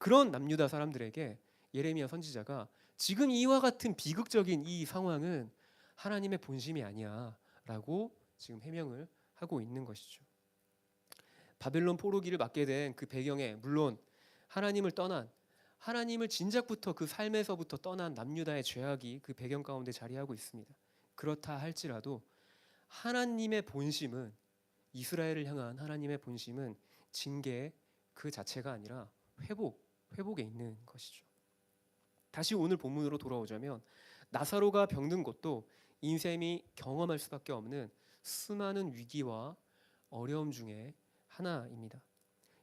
그런 남유다 사람들에게 예레미야 선지자가 지금 이와 같은 비극적인 이 상황은 하나님의 본심이 아니야라고 지금 해명을 하고 있는 것이죠. 바벨론 포로기를 맞게 된 그 배경에 물론 하나님을 떠난, 하나님을 진작부터 그 삶에서부터 떠난 남유다의 죄악이 그 배경 가운데 자리하고 있습니다. 그렇다 할지라도 하나님의 본심은, 이스라엘을 향한 하나님의 본심은 징계 그 자체가 아니라 회복에 있는 것이죠. 다시 오늘 본문으로 돌아오자면 나사로가 병든 것도 인생이 경험할 수밖에 없는 수많은 위기와 어려움 중에 하나입니다.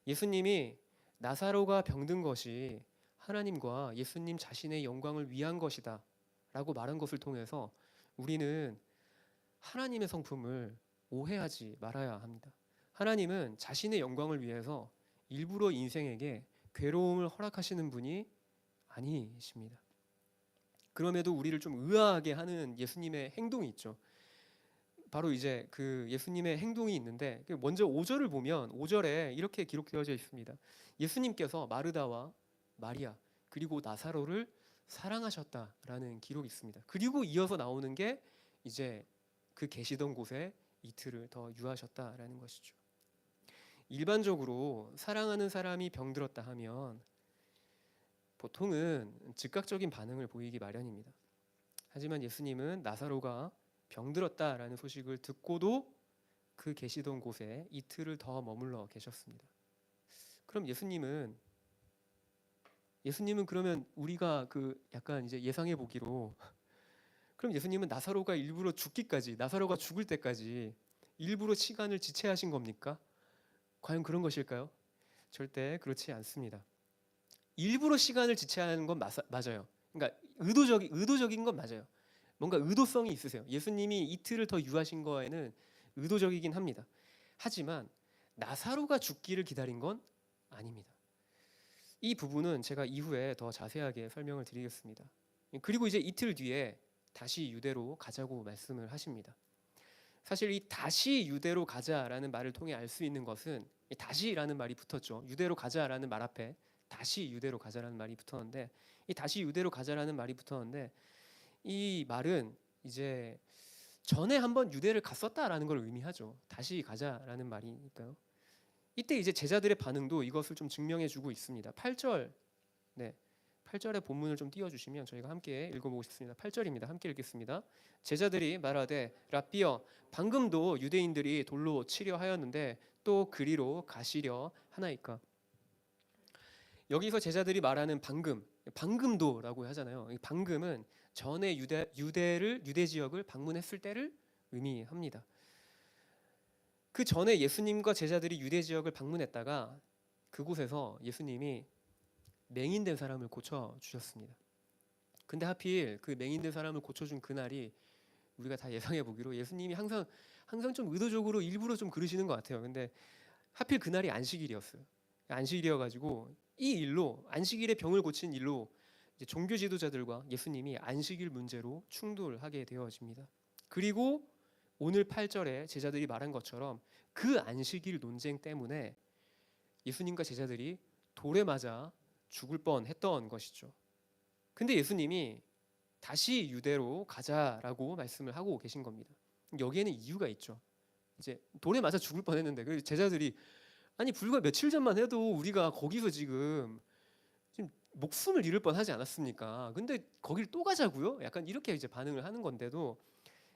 예수님이 나사로가 병든 것이 하나님과 예수님 자신의 영광을 위한 것이다 라고 말한 것을 통해서 우리는 하나님의 성품을 오해하지 말아야 합니다. 하나님은 자신의 영광을 위해서 일부러 인생에게 괴로움을 허락하시는 분이 아니십니다. 그럼에도 우리를 좀 의아하게 하는 예수님의 행동이 있죠. 바로 이제 그 예수님의 행동이 있는데 먼저 5절을 보면 5절에 이렇게 기록되어져 있습니다. 예수님께서 마르다와 마리아 그리고 나사로를 사랑하셨다라는 기록이 있습니다. 그리고 이어서 나오는 게 이제 그 계시던 곳에 이틀을 더 유하셨다라는 것이죠. 일반적으로 사랑하는 사람이 병들었다 하면 보통은 즉각적인 반응을 보이기 마련입니다. 하지만 예수님은 나사로가 병들었다라는 소식을 듣고도 그 계시던 곳에 이틀을 더 머물러 계셨습니다. 그럼 예수님은 그러면 우리가 그 약간 이제 예상해 보기로 그럼 예수님은 나사로가 일부러 죽기까지, 나사로가 죽을 때까지 일부러 시간을 지체하신 겁니까? 과연 그런 것일까요? 절대 그렇지 않습니다. 일부러 시간을 지체하는 건 맞아요. 그러니까 의도적인 건 맞아요. 뭔가 의도성이 있으세요. 예수님이 이틀을 더 유하신 거에는 의도적이긴 합니다. 하지만 나사로가 죽기를 기다린 건 아닙니다. 이 부분은 제가 이후에 더 자세하게 설명을 드리겠습니다. 그리고 이제 이틀 뒤에 다시 유대로 가자고 말씀을 하십니다. 사실 이 다시 유대로 가자라는 말을 통해 알 수 있는 것은 이 다시라는 말이 붙었죠. 유대로 가자라는 말 앞에 다시 유대로 가자라는 말이 붙었는데 이 다시 유대로 가자라는 말이 붙었는데 이 말은 이제 전에 한번 유대를 갔었다라는 걸 의미하죠. 다시 가자라는 말이니까요. 이때 이제 제자들의 반응도 이것을 좀 증명해주고 있습니다. 8절, 네, 8절의 본문을 좀 띄워주시면 저희가 함께 읽어보겠습니다. 8절입니다. 함께 읽겠습니다. 제자들이 말하되 라삐여 방금도 유대인들이 돌로 치려 하였는데 또 그리로 가시려 하나이까. 여기서 제자들이 말하는 방금도라고 하잖아요. 이 방금은 전에 유대 지역을 방문했을 때를 의미합니다. 그 전에 예수님과 제자들이 유대 지역을 방문했다가 그곳에서 예수님이 맹인된 사람을 고쳐 주셨습니다. 근데 하필 그 맹인된 사람을 고쳐준 그날이 우리가 다 예상해 보기로 예수님이 항상 좀 의도적으로 일부러 좀 그러시는 것 같아요. 근데 하필 그날이 안식일이었어요. 안식일이어가지고 이 일로 안식일에 병을 고친 일로 이제 종교 지도자들과 예수님이 안식일 문제로 충돌하게 되어집니다. 그리고 오늘 8절에 제자들이 말한 것처럼 그 안식일 논쟁 때문에 예수님과 제자들이 돌에 맞아 죽을 뻔했던 것이죠. 근데 예수님이 다시 유대로 가자라고 말씀을 하고 계신 겁니다. 여기에는 이유가 있죠. 이제 돌에 맞아 죽을 뻔했는데 그 제자들이 아니 불과 며칠 전만 해도 우리가 거기서 지금 목숨을 잃을 뻔하지 않았습니까? 근데 거길 또 가자고요? 약간 이렇게 이제 반응을 하는 건데도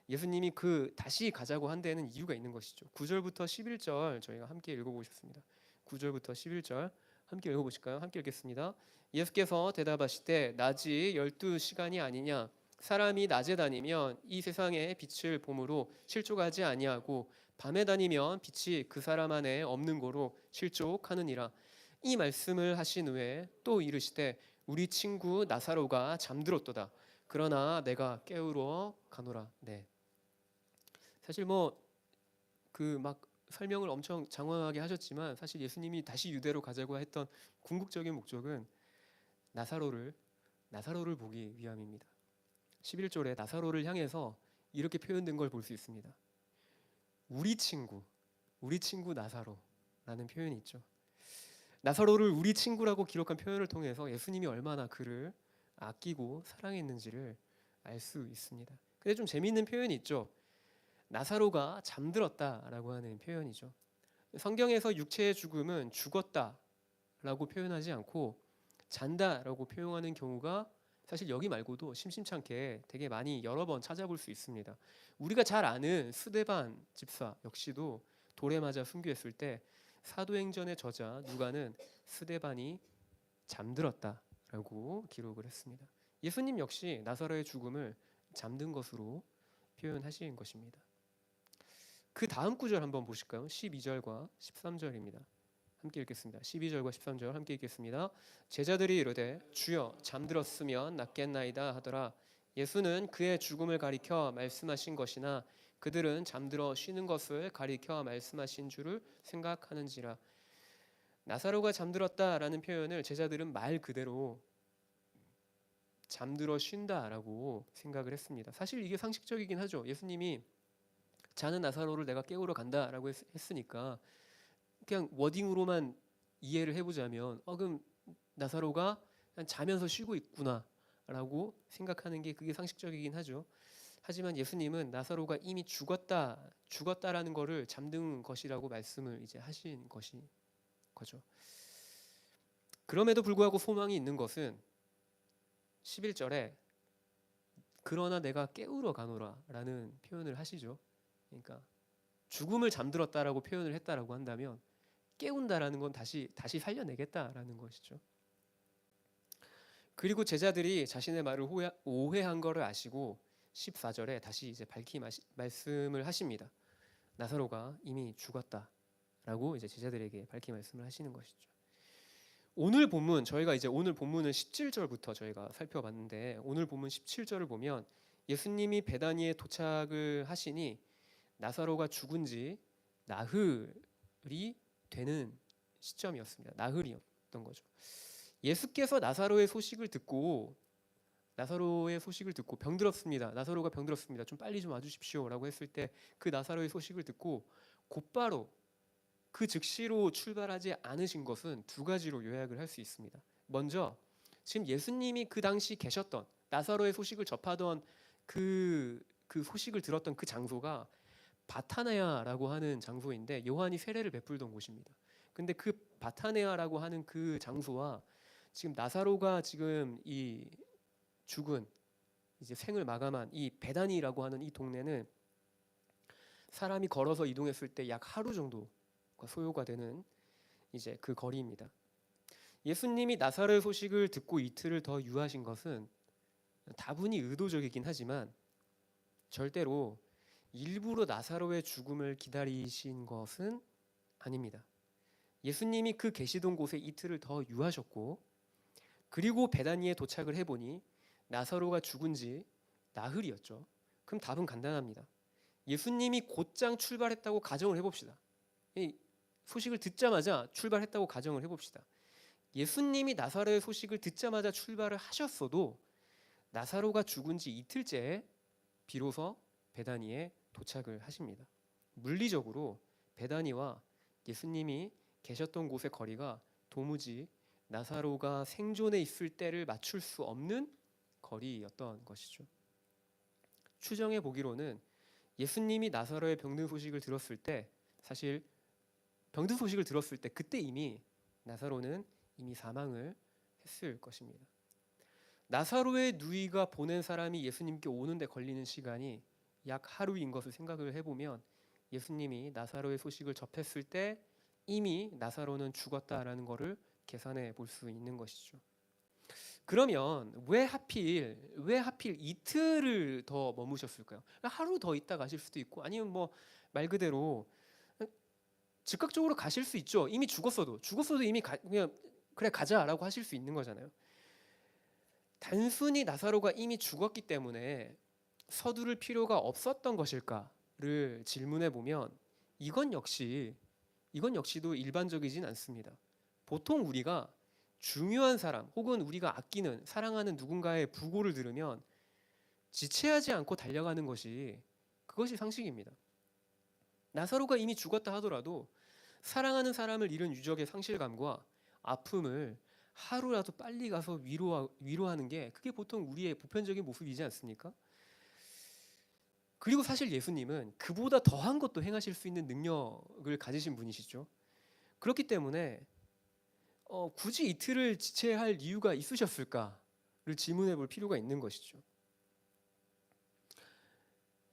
예수님이 그 다시 가자고 한 데에는 이유가 있는 것이죠. 9절부터 11절 저희가 함께 읽어보셨습니다. 9절부터 11절 함께 읽어보실까요? 함께 읽겠습니다. 예수께서 대답하시되 낮이 12시간이 아니냐 사람이 낮에 다니면 이 세상에 빛을 보므로 실족하지 아니하고 밤에 다니면 빛이 그 사람 안에 없는 고로 실족하느니라. 이 말씀을 하신 후에 또 이르시되 우리 친구 나사로가 잠들었도다. 그러나 내가 깨우러 가노라. 네. 사실 뭐 그 막 설명을 엄청 장황하게 하셨지만 사실 예수님이 다시 유대로 가자고 했던 궁극적인 목적은 나사로를 보기 위함입니다. 11절에 나사로를 향해서 이렇게 표현된 걸 볼 수 있습니다. 우리 친구 나사로라는 표현이 있죠. 나사로를 우리 친구라고 기록한 표현을 통해서 예수님이 얼마나 그를 아끼고 사랑했는지를 알 수 있습니다. 근데 좀 재미있는 표현이 있죠. 나사로가 잠들었다라고 하는 표현이죠. 성경에서 육체의 죽음은 죽었다라고 표현하지 않고 잔다라고 표현하는 경우가 사실 여기 말고도 심심찮게 되게 많이 여러 번 찾아볼 수 있습니다. 우리가 잘 아는 스데반 집사 역시도 돌에 맞아 순교했을 때 사도행전의 저자 누가는 스데반이 잠들었다라고 기록을 했습니다. 예수님 역시 나사로의 죽음을 잠든 것으로 표현하신 것입니다. 그 다음 구절 한번 보실까요? 12절과 13절입니다. 함께 읽겠습니다. 12절과 13절 함께 읽겠습니다. 제자들이 이르되 주여 잠들었으면 낫겠나이다 하더라. 예수는 그의 죽음을 가리켜 말씀하신 것이나 그들은 잠들어 쉬는 것을 가리켜 말씀하신 줄을 생각하는지라. 나사로가 잠들었다라는 표현을 제자들은 말 그대로 잠들어 쉰다라고 생각을 했습니다. 사실 이게 상식적이긴 하죠. 예수님이 자는 나사로를 내가 깨우러 간다라고 했으니까 그냥 워딩으로만 이해를 해보자면 그럼 나사로가 그냥 자면서 쉬고 있구나라고 생각하는 게 그게 상식적이긴 하죠. 하지만 예수님은 나사로가 이미 죽었다라는 거를 잠든 것이라고 말씀을 이제 하신 거죠. 그럼에도 불구하고 소망이 있는 것은 11절에 그러나 내가 깨우러 가노라라는 표현을 하시죠. 그러니까 죽음을 잠들었다라고 표현을 했다라고 한다면 깨운다라는 건 다시 살려내겠다라는 것이죠. 그리고 제자들이 자신의 말을 오해한 것을 아시고 14절에 다시 이제 밝히 말씀을 하십니다. 나사로가 이미 죽었다라고 이제 제자들에게 밝히 말씀을 하시는 것이죠. 오늘 본문 저희가 이제 오늘 본문은 17절부터 저희가 살펴봤는데 오늘 본문 17절을 보면 예수님이 베다니에 도착을 하시니 나사로가 죽은 지 나흘이 되는 시점이었습니다. 나흘이었던 거죠. 예수께서 나사로의 소식을 듣고 병들었습니다. 나사로가 병들었습니다. 좀 빨리 좀 와주십시오라고 했을 때 그 나사로의 소식을 듣고 곧바로 그 즉시로 출발하지 않으신 것은 두 가지로 요약을 할 수 있습니다. 먼저 지금 예수님이 그 당시 계셨던 나사로의 소식을 접하던 그 소식을 들었던 그 장소가 바타네아라고 하는 장소인데 요한이 세례를 베풀던 곳입니다. 근데 그 바타네아라고 하는 그 장소와 지금 나사로가 지금 이 죽은 이제 생을 마감한 이 베다니라고 하는 이 동네는 사람이 걸어서 이동했을 때 약 하루 정도 소요가 되는 이제 그 거리입니다. 예수님이 나사로의 소식을 듣고 이틀을 더 유하신 것은 다분히 의도적이긴 하지만 절대로 일부러 나사로의 죽음을 기다리신 것은 아닙니다. 예수님이 그 계시던 곳에 이틀을 더 유하셨고 그리고 베다니에 도착을 해보니 나사로가 죽은 지 나흘이었죠. 그럼 답은 간단합니다. 예수님이 곧장 출발했다고 가정을 해봅시다. 이 소식을 듣자마자 출발했다고 가정을 해봅시다. 예수님이 나사로의 소식을 듣자마자 출발을 하셨어도 나사로가 죽은 지 이틀째에 비로소 베다니에 도착을 하십니다. 물리적으로 베다니와 예수님이 계셨던 곳의 거리가 도무지 나사로가 생존해 있을 때를 맞출 수 없는 거리였던 것이죠. 추정해 보기로는 예수님이 나사로의 병든 소식을 들었을 때 사실 병든 소식을 들었을 때 그때 이미 나사로는 이미 사망을 했을 것입니다. 나사로의 누이가 보낸 사람이 예수님께 오는데 걸리는 시간이 약 하루인 것을 생각을 해보면 예수님이 나사로의 소식을 접했을 때 이미 나사로는 죽었다라는 것을 계산해 볼 수 있는 것이죠. 그러면 왜 하필 이틀을 더 머무셨을까요? 하루 더 있다 가실 수도 있고 아니면 뭐 말 그대로 즉각적으로 가실 수 있죠. 이미 죽었어도 이미 그냥 그래 가자라고 하실 수 있는 거잖아요. 단순히 나사로가 이미 죽었기 때문에 서두를 필요가 없었던 것일까를 질문해 보면 이건 역시도 일반적이진 않습니다. 보통 우리가 중요한 사람 혹은 우리가 아끼는 사랑하는 누군가의 부고를 들으면 지체하지 않고 달려가는 그것이 상식입니다. 나사로가 이미 죽었다 하더라도 사랑하는 사람을 잃은 유족의 상실감과 아픔을 하루라도 빨리 가서 위로하는 게 그게 보통 우리의 보편적인 모습이지 않습니까? 그리고 사실 예수님은 그보다 더한 것도 행하실 수 있는 능력을 가지신 분이시죠. 그렇기 때문에 굳이 이틀을 지체할 이유가 있으셨을까를 질문해 볼 필요가 있는 것이죠.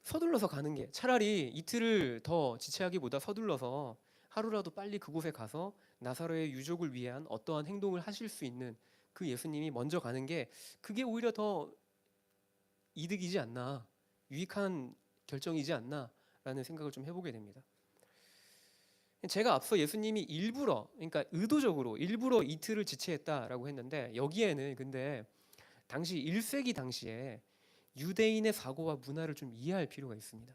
서둘러서 가는 게 차라리 이틀을 더 지체하기보다 서둘러서 하루라도 빨리 그곳에 가서 나사로의 유족을 위한 어떠한 행동을 하실 수 있는 그 예수님이 먼저 가는 게 그게 오히려 더 이득이지 않나, 유익한 결정이지 않나라는 생각을 좀 해보게 됩니다. 제가 앞서 예수님이 일부러, 그러니까 의도적으로 일부러 이틀을 지체했다라고 했는데 여기에는 근데 당시 1세기 당시에 유대인의 사고와 문화를 좀 이해할 필요가 있습니다.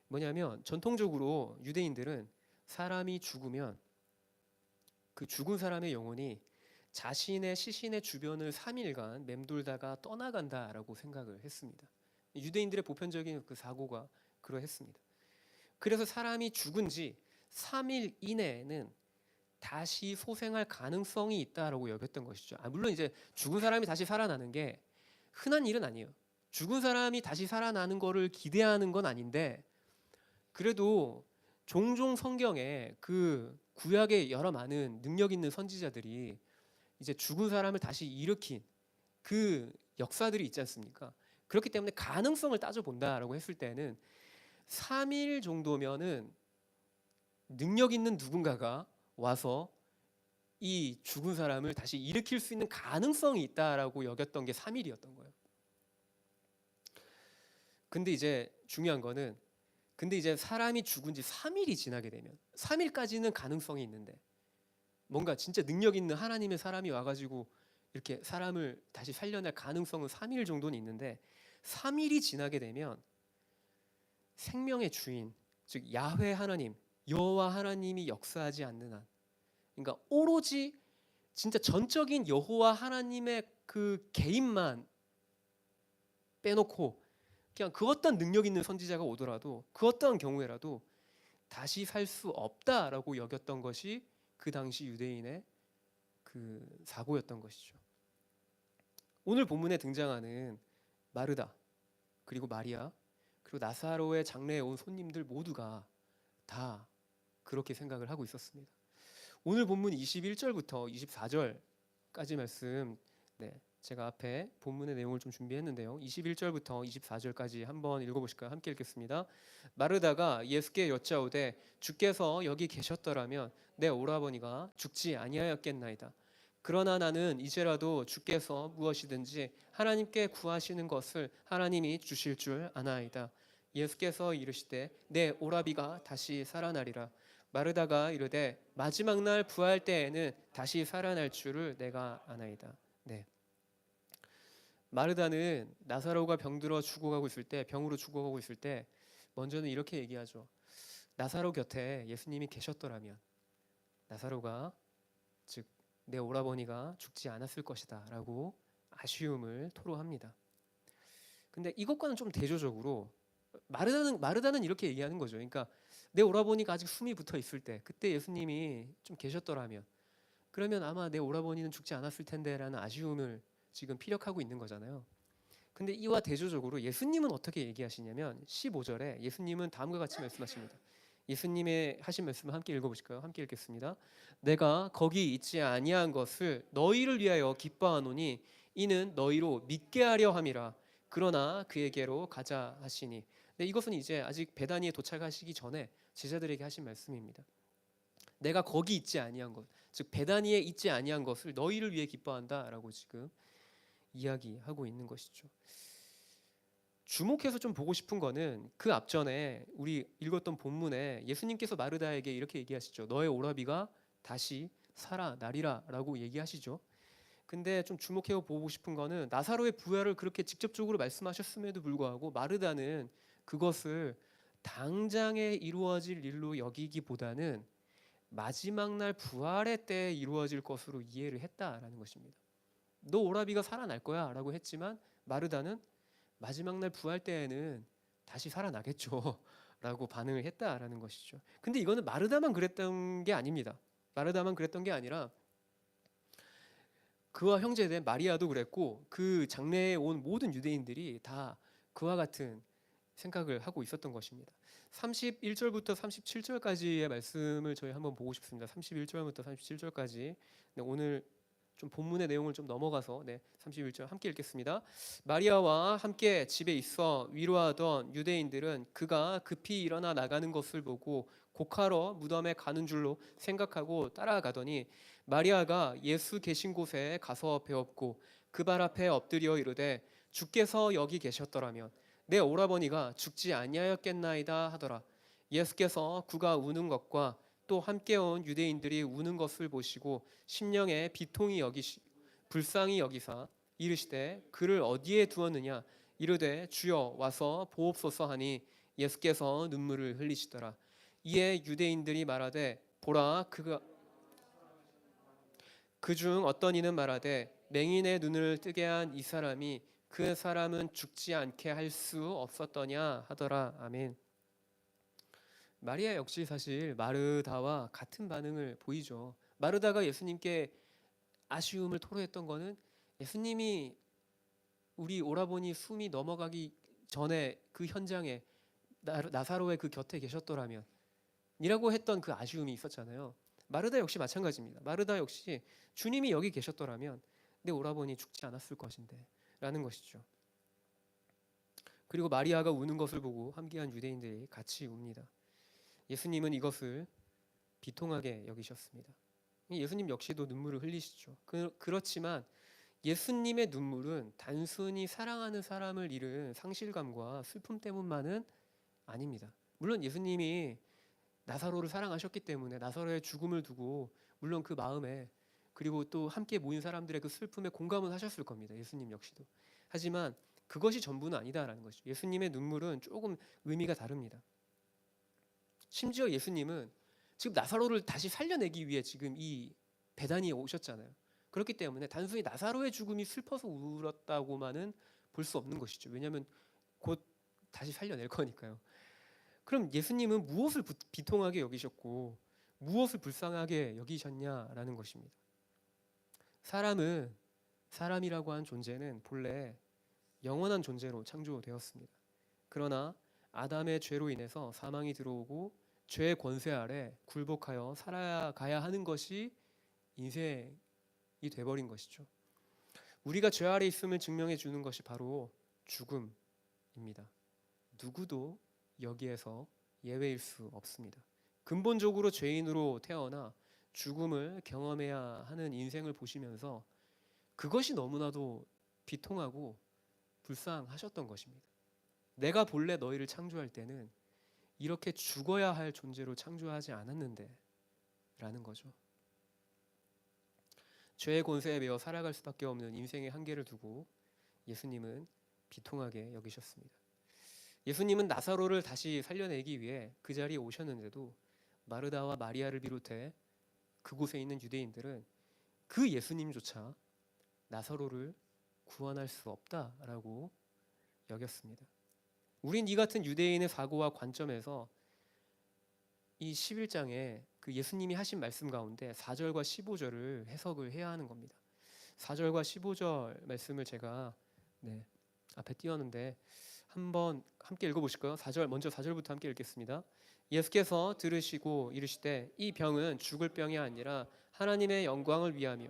뭐냐면 전통적으로 유대인들은 사람이 죽으면 그 죽은 사람의 영혼이 자신의 시신의 주변을 3일간 맴돌다가 떠나간다라고 생각을 했습니다. 유대인들의 보편적인 그 사고가 그러했습니다. 그래서 사람이 죽은 지 3일 이내에는 다시 소생할 가능성이 있다라고 여겼던 것이죠. 물론 이제 죽은 사람이 다시 살아나는 게 흔한 일은 아니에요. 죽은 사람이 다시 살아나는 거를 기대하는 건 아닌데 그래도 종종 성경에 그 구약의 여러 많은 능력 있는 선지자들이 이제 죽은 사람을 다시 일으킨 그 역사들이 있지 않습니까? 그렇기 때문에 가능성을 따져본다라고 했을 때는 3일 정도면은 능력 있는 누군가가 와서 이 죽은 사람을 다시 일으킬 수 있는 가능성이 있다라고 여겼던 게 3일이었던 거예요. 근데 이제 중요한 거는 근데 이제 사람이 죽은 지 3일이 지나게 되면 3일까지는 가능성이 있는데 뭔가 진짜 능력 있는 하나님의 사람이 와가지고 이렇게 사람을 다시 살려낼 가능성은 3일 정도는 있는데 3일이 지나게 되면 생명의 주인 즉 야훼 하나님 여호와 하나님이 역사하지 않는 한 그러니까 오로지 진짜 전적인 여호와 하나님의 그 개인만 빼놓고 그냥 그 어떤 능력 있는 선지자가 오더라도 그 어떤 경우에라도 다시 살 수 없다라고 여겼던 것이 그 당시 유대인의 그 사고였던 것이죠. 오늘 본문에 등장하는 마르다 그리고 마리아 그리고 나사로의 장례에 온 손님들 모두가 다 그렇게 생각을 하고 있었습니다. 오늘 본문 21절부터 24절까지 말씀 제가 앞에 본문의 내용을 좀 준비했는데요. 21절부터 24절까지 한번 읽어보실까요? 함께 읽겠습니다. 마르다가 예수께 여짜오되 주께서 여기 계셨더라면 내 오라버니가 죽지 아니하였겠나이다. 그러나 나는 이제라도 주께서 무엇이든지 하나님께 구하시는 것을 하나님이 주실 줄 아나이다. 예수께서 이르시되 내 오라비가 다시 살아나리라. 마르다가 이르되 마지막 날 부활 때에는 다시 살아날 줄을 내가 아나이다. 네. 마르다는 나사로가 병으로 죽어가고 있을 때 먼저는 이렇게 얘기하죠. 나사로 곁에 예수님이 계셨더라면 나사로가 즉 내 오라버니가 죽지 않았을 것이다 라고 아쉬움을 토로합니다. 근데 이것과는 좀 대조적으로 마르다는 이렇게 얘기하는 거죠. 그러니까 내 오라버니가 아직 숨이 붙어 있을 때 그때 예수님이 좀 계셨더라면 그러면 아마 내 오라버니는 죽지 않았을 텐데라는 아쉬움을 지금 피력하고 있는 거잖아요. 근데 이와 대조적으로 예수님은 어떻게 얘기하시냐면 15절에 예수님은 다음과 같이 말씀하십니다. 예수님의 하신 말씀을 함께 읽어보실까요? 함께 읽겠습니다. 내가 거기 있지 아니한 것을 너희를 위하여 기뻐하노니 이는 너희로 믿게 하려 함이라. 그러나 그에게로 가자 하시니. 네, 이것은 이제 아직 베다니에 도착하시기 전에 제자들에게 하신 말씀입니다. 내가 거기 있지 아니한 것, 즉 베다니에 있지 아니한 것을 너희를 위해 기뻐한다라고 지금 이야기하고 있는 것이죠. 주목해서 좀 보고 싶은 거는 그 앞전에 우리 읽었던 본문에 예수님께서 마르다에게 이렇게 얘기하시죠. 너의 오라비가 다시 살아나리라 라고 얘기하시죠. 근데 좀 주목해 보고 싶은 거는 나사로의 부활을 그렇게 직접적으로 말씀하셨음에도 불구하고 마르다는 그것을 당장에 이루어질 일로 여기기보다는 마지막 날 부활의 때에 이루어질 것으로 이해를 했다라는 것입니다. 너 오라비가 살아날 거야 라고 했지만 마르다는 마지막 날 부활 때에는 다시 살아나겠죠 라고 반응을 했다라는 것이죠. 근데 이거는 마르다만 그랬던 게 아닙니다. 마르다만 그랬던 게 아니라 그와 형제된 마리아도 그랬고 그 장례에 온 모든 유대인들이 다 그와 같은 생각을 하고 있었던 것입니다. 31절부터 37절까지의 말씀을 저희 한번 보고 싶습니다. 31절부터 37절까지. 오늘 좀 본문의 내용을 좀 넘어가서 31절 함께 읽겠습니다. 마리아와 함께 집에 있어 위로하던 유대인들은 그가 급히 일어나 나가는 것을 보고 곡하러 무덤에 가는 줄로 생각하고 따라가더니 마리아가 예수 계신 곳에 가서 배웠고 그 발 앞에 엎드려 이르되 주께서 여기 계셨더라면 내 오라버니가 죽지 아니하였겠나이다 하더라. 예수께서 그가 우는 것과 또 함께 온 유대인들이 우는 것을 보시고 심령에 비통이 여기시 불쌍히 여기사 이르시되 그를 어디에 두었느냐 이르되 주여 와서 보옵소서 하니 예수께서 눈물을 흘리시더라. 이에 유대인들이 말하되 보라 그가 그중 어떤 이는 말하되 맹인의 눈을 뜨게 한 이 사람이 그 사람은 죽지 않게 할 수 없었더냐 하더라. 아멘. 마리아 역시 사실 마르다와 같은 반응을 보이죠. 마르다가 예수님께 아쉬움을 토로했던 거는 예수님이 우리 오라버니 숨이 넘어가기 전에 그 현장에 나사로의 그 곁에 계셨더라면 이라고 했던 그 아쉬움이 있었잖아요. 마르다 역시 마찬가지입니다. 마르다 역시 주님이 여기 계셨더라면 내 오라버니 죽지 않았을 것인데 라는 것이죠. 그리고 마리아가 우는 것을 보고 함께한 유대인들이 같이 웁니다. 예수님은 이것을 비통하게 여기셨습니다. 예수님 역시도 눈물을 흘리시죠. 그렇지만 예수님의 눈물은 단순히 사랑하는 사람을 잃은 상실감과 슬픔 때문만은 아닙니다. 물론 예수님이 나사로를 사랑하셨기 때문에 나사로의 죽음을 두고 물론 그 마음에 그리고 또 함께 모인 사람들의 그 슬픔에 공감은 하셨을 겁니다. 예수님 역시도. 하지만 그것이 전부는 아니다라는 것이죠. 예수님의 눈물은 조금 의미가 다릅니다. 심지어 예수님은 지금 나사로를 다시 살려내기 위해 지금 이 베다니에 오셨잖아요. 그렇기 때문에 단순히 나사로의 죽음이 슬퍼서 울었다고만은 볼 수 없는 것이죠. 왜냐하면 곧 다시 살려낼 거니까요. 그럼 예수님은 무엇을 비통하게 여기셨고 무엇을 불쌍하게 여기셨냐라는 것입니다. 사람이라고 한 존재는 본래 영원한 존재로 창조되었습니다. 그러나 아담의 죄로 인해서 사망이 들어오고 죄의 권세 아래 굴복하여 살아가야 하는 것이 인생이 돼버린 것이죠. 우리가 죄 아래 있음을 증명해 주는 것이 바로 죽음입니다. 누구도 여기에서 예외일 수 없습니다. 근본적으로 죄인으로 태어나 죽음을 경험해야 하는 인생을 보시면서 그것이 너무나도 비통하고 불쌍하셨던 것입니다. 내가 본래 너희를 창조할 때는 이렇게 죽어야 할 존재로 창조하지 않았는데 라는 거죠. 죄의 권세에 매여 살아갈 수밖에 없는 인생의 한계를 두고 예수님은 비통하게 여기셨습니다. 예수님은 나사로를 다시 살려내기 위해 그 자리에 오셨는데도 마르다와 마리아를 비롯해 그곳에 있는 유대인들은 그 예수님조차 나사로를 구원할 수 없다라고 여겼습니다. 우린 이 같은 유대인의 사고와 관점에서 이 11장에 그 예수님이 하신 말씀 가운데 4절과 15절을 해석을 해야 하는 겁니다. 4절과 15절 말씀을 제가 앞에 띄웠는데 한번 함께 읽어보실까요? 먼저 4절부터 함께 읽겠습니다. 예수께서 들으시고 이르시되 이 병은 죽을 병이 아니라 하나님의 영광을 위하며